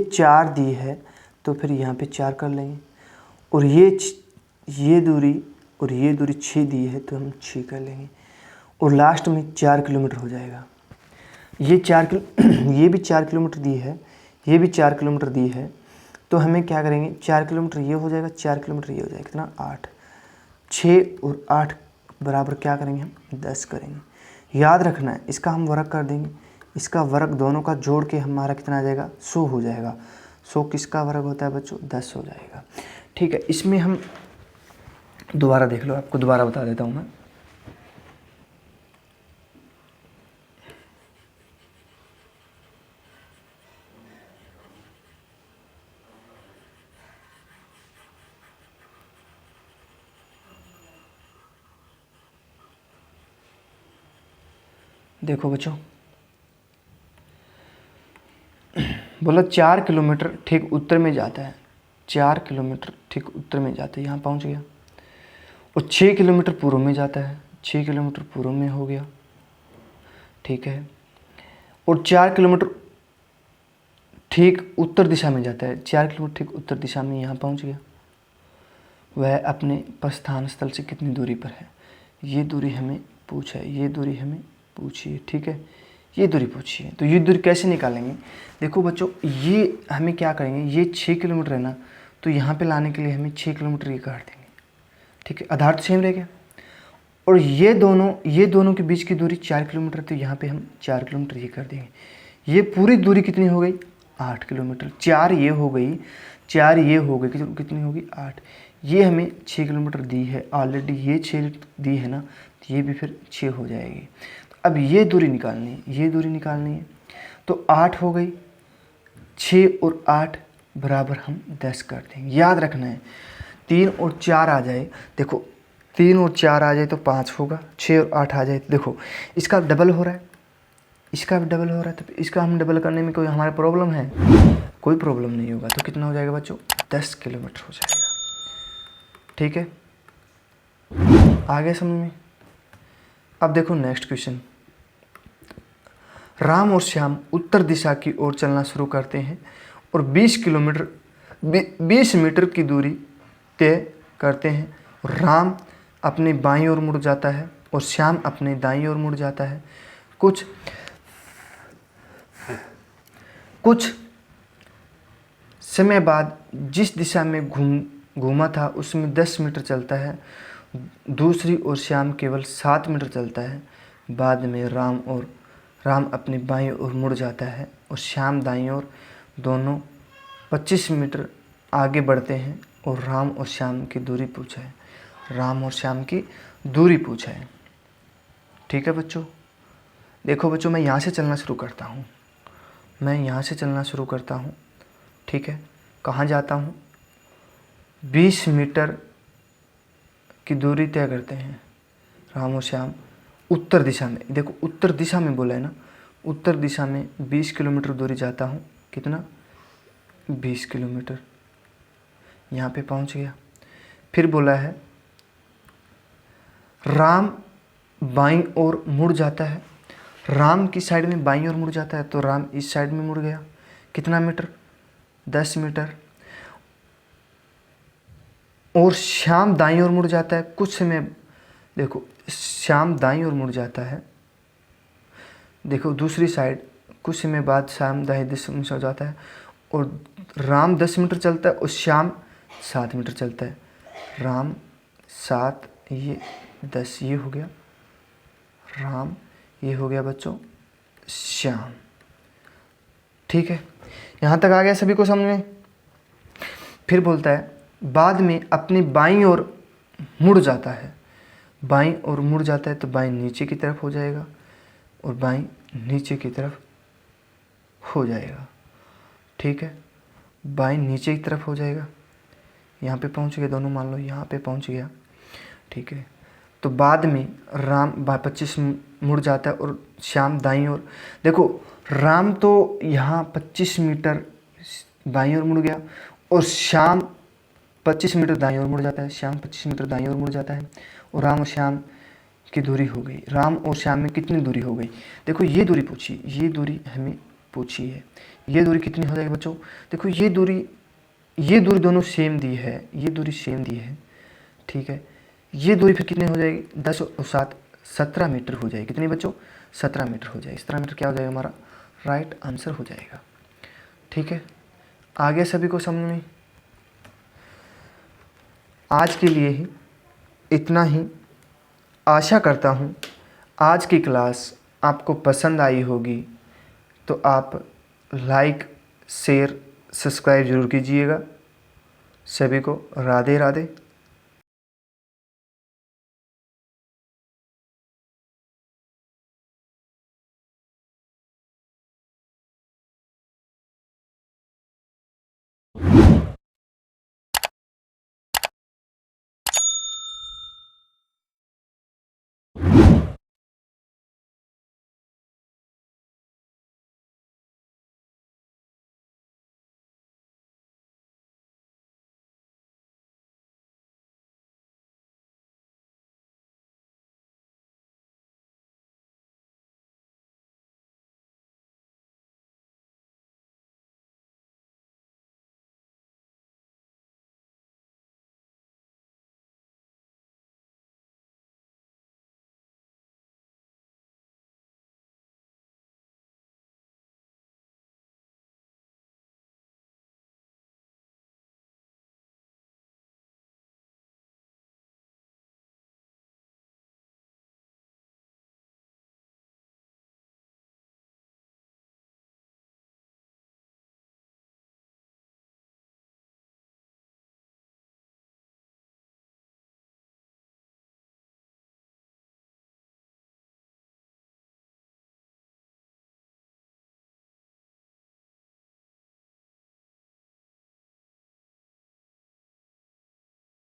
4 दी है तो फिर यहाँ पे 4 कर लेंगे, और ये दूरी और ये दूरी 6 दी है तो हम 6 कर लेंगे, और लास्ट में 4 किलोमीटर हो जाएगा। ये ये भी 4 किलोमीटर दी है, ये भी 4 किलोमीटर दी है, तो हमें क्या करेंगे, 4 किलोमीटर ये हो जाएगा, 4 किलोमीटर ये हो जाएगा, कितना, 8। 6 और 8 बराबर क्या करेंगे हम, 10 करेंगे। याद रखना है, इसका हम वर्ग कर देंगे, इसका वर्ग दोनों का जोड़ के हमारा कितना आ जाएगा, 100 हो जाएगा। 100 किसका वर्ग होता है बच्चों, 10 हो जाएगा। ठीक है, इसमें हम दोबारा देख लो, आपको दोबारा बता देता हूँ मैं। देखो बच्चों, बोला 4 किलोमीटर ठीक उत्तर में जाता है, 4 किलोमीटर ठीक उत्तर में जाता है, यहाँ पहुँच गया। और 6 किलोमीटर पूर्व में जाता है, 6 किलोमीटर पूर्व में हो गया। ठीक है, और 4 किलोमीटर ठीक उत्तर दिशा में जाता है, 4 किलोमीटर ठीक उत्तर दिशा में यहाँ पहुँच गया। वह अपने प्रस्थान स्थल से कितनी दूरी पर है। ये दूरी हमें पूछा है, ये दूरी हमें पूछिए। ठीक है, ये दूरी पूछिए, तो ये दूरी कैसे निकालेंगे। देखो बच्चों, ये हमें क्या करेंगे, ये 6 किलोमीटर है ना, तो यहाँ पे लाने के लिए हमें 6 किलोमीटर ये काट देंगे। ठीक है, आधार तो सेम रह गया, और ये दोनों के बीच की दूरी 4 किलोमीटर, तो यहाँ पे हम 4 किलोमीटर ये कर देंगे। ये पूरी दूरी कितनी हो गई, 8 किलोमीटर। 4 ये हो गई, 4 ये हो गई, कितनी होगी, 8। ये हमें 6 किलोमीटर दी है ऑलरेडी, ये 6 दी है ना, तो ये भी फिर 6 हो जाएगी। अब ये दूरी निकालनी है, ये दूरी निकालनी है, तो 8 हो गई, 6 और 8 बराबर हम 10 कर देंगे। याद रखना है, 3 और 4 आ जाए, देखो 3 और 4 आ जाए तो 5 होगा, 6 और 8 आ जाए तो देखो इसका डबल हो रहा है, इसका भी डबल हो रहा है, तो इसका हम डबल करने में कोई हमारा प्रॉब्लम है, कोई प्रॉब्लम नहीं होगा। तो कितना हो जाएगा बच्चों, 10 किलोमीटर हो जाएगा। ठीक है, आगे समझ में। अब देखो नेक्स्ट क्वेश्चन। राम और श्याम उत्तर दिशा की ओर चलना शुरू करते हैं और 20 मीटर की दूरी तय करते हैं। राम अपने बाईं ओर मुड़ जाता है और श्याम अपने दाईं ओर मुड़ जाता है। कुछ समय बाद जिस दिशा में घूमा था उसमें 10 मीटर चलता है, दूसरी ओर श्याम केवल 7 मीटर चलता है। बाद में राम अपनी बाईं ओर मुड़ जाता है और श्याम दाईं ओर, दोनों 25 मीटर आगे बढ़ते हैं और राम और श्याम की दूरी पूछा है। राम और श्याम की दूरी पूछा है। ठीक है बच्चों, देखो बच्चों मैं यहाँ से चलना शुरू करता हूँ, मैं यहाँ से चलना शुरू करता हूँ। ठीक है, कहाँ जाता हूँ? 20 मीटर की दूरी तय करते हैं राम और श्याम उत्तर दिशा में। देखो उत्तर दिशा में बोला है ना, उत्तर दिशा में 20 किलोमीटर दूरी जाता हूँ। कितना? 20 किलोमीटर। यहाँ पे पहुँच गया। फिर बोला है राम बाईं ओर मुड़ जाता है। राम की साइड में बाईं ओर मुड़ जाता है, तो राम इस साइड में मुड़ गया। कितना मीटर? 10 मीटर। और श्याम दाईं ओर मुड़ जाता है कुछ समय। देखो श्याम दाईं ओर मुड़ जाता है, देखो दूसरी साइड कुछ समय बाद श्याम दाईं दिशा में हो जाता है। और राम 10 मीटर चलता है और श्याम 7 मीटर चलता है। राम 7, ये 10, ये हो गया राम, ये हो गया बच्चों श्याम। ठीक है, यहाँ तक आ गया सभी को समझ में? फिर बोलता है बाद में अपनी बाईं ओर मुड़ जाता है। बाईं ओर मुड़ जाता है तो बाईं नीचे की तरफ हो जाएगा और बाईं नीचे की तरफ हो जाएगा। ठीक है, बाईं नीचे की तरफ हो जाएगा। यहाँ पे पहुँच गया दोनों, मान लो यहाँ पे पहुँच गया। ठीक है, तो बाद में राम 25 मुड़ जाता है और श्याम दाईं ओर। देखो राम तो यहाँ 25 मीटर बाईं ओर मुड़ गया और श्याम 25 मीटर दाईं ओर मुड़ जाता है। श्याम 25 मीटर दाईं ओर मुड़ जाता है और राम और श्याम की दूरी हो गई। राम और श्याम में कितनी दूरी हो गई? देखो ये दूरी पूछी, ये दूरी हमें पूछी है। ये दूरी कितनी हो जाएगी बच्चों? देखो ये दूरी दोनों सेम दी है, ये दूरी सेम दी है। ठीक है, ये दूरी फिर कितनी हो जाएगी? 10 और 7 17 मीटर हो जाएगी। कितनी बच्चों? 17 मीटर हो जाएगी। 17 मीटर क्या हो जाएगा? हमारा राइट आंसर हो जाएगा। ठीक है, आगे सभी को समझ में? आज के लिए ही इतना ही। आशा करता हूँ आज की क्लास आपको पसंद आई होगी, तो आप लाइक, शेयर, सब्सक्राइब ज़रूर कीजिएगा। सभी को राधे राधे।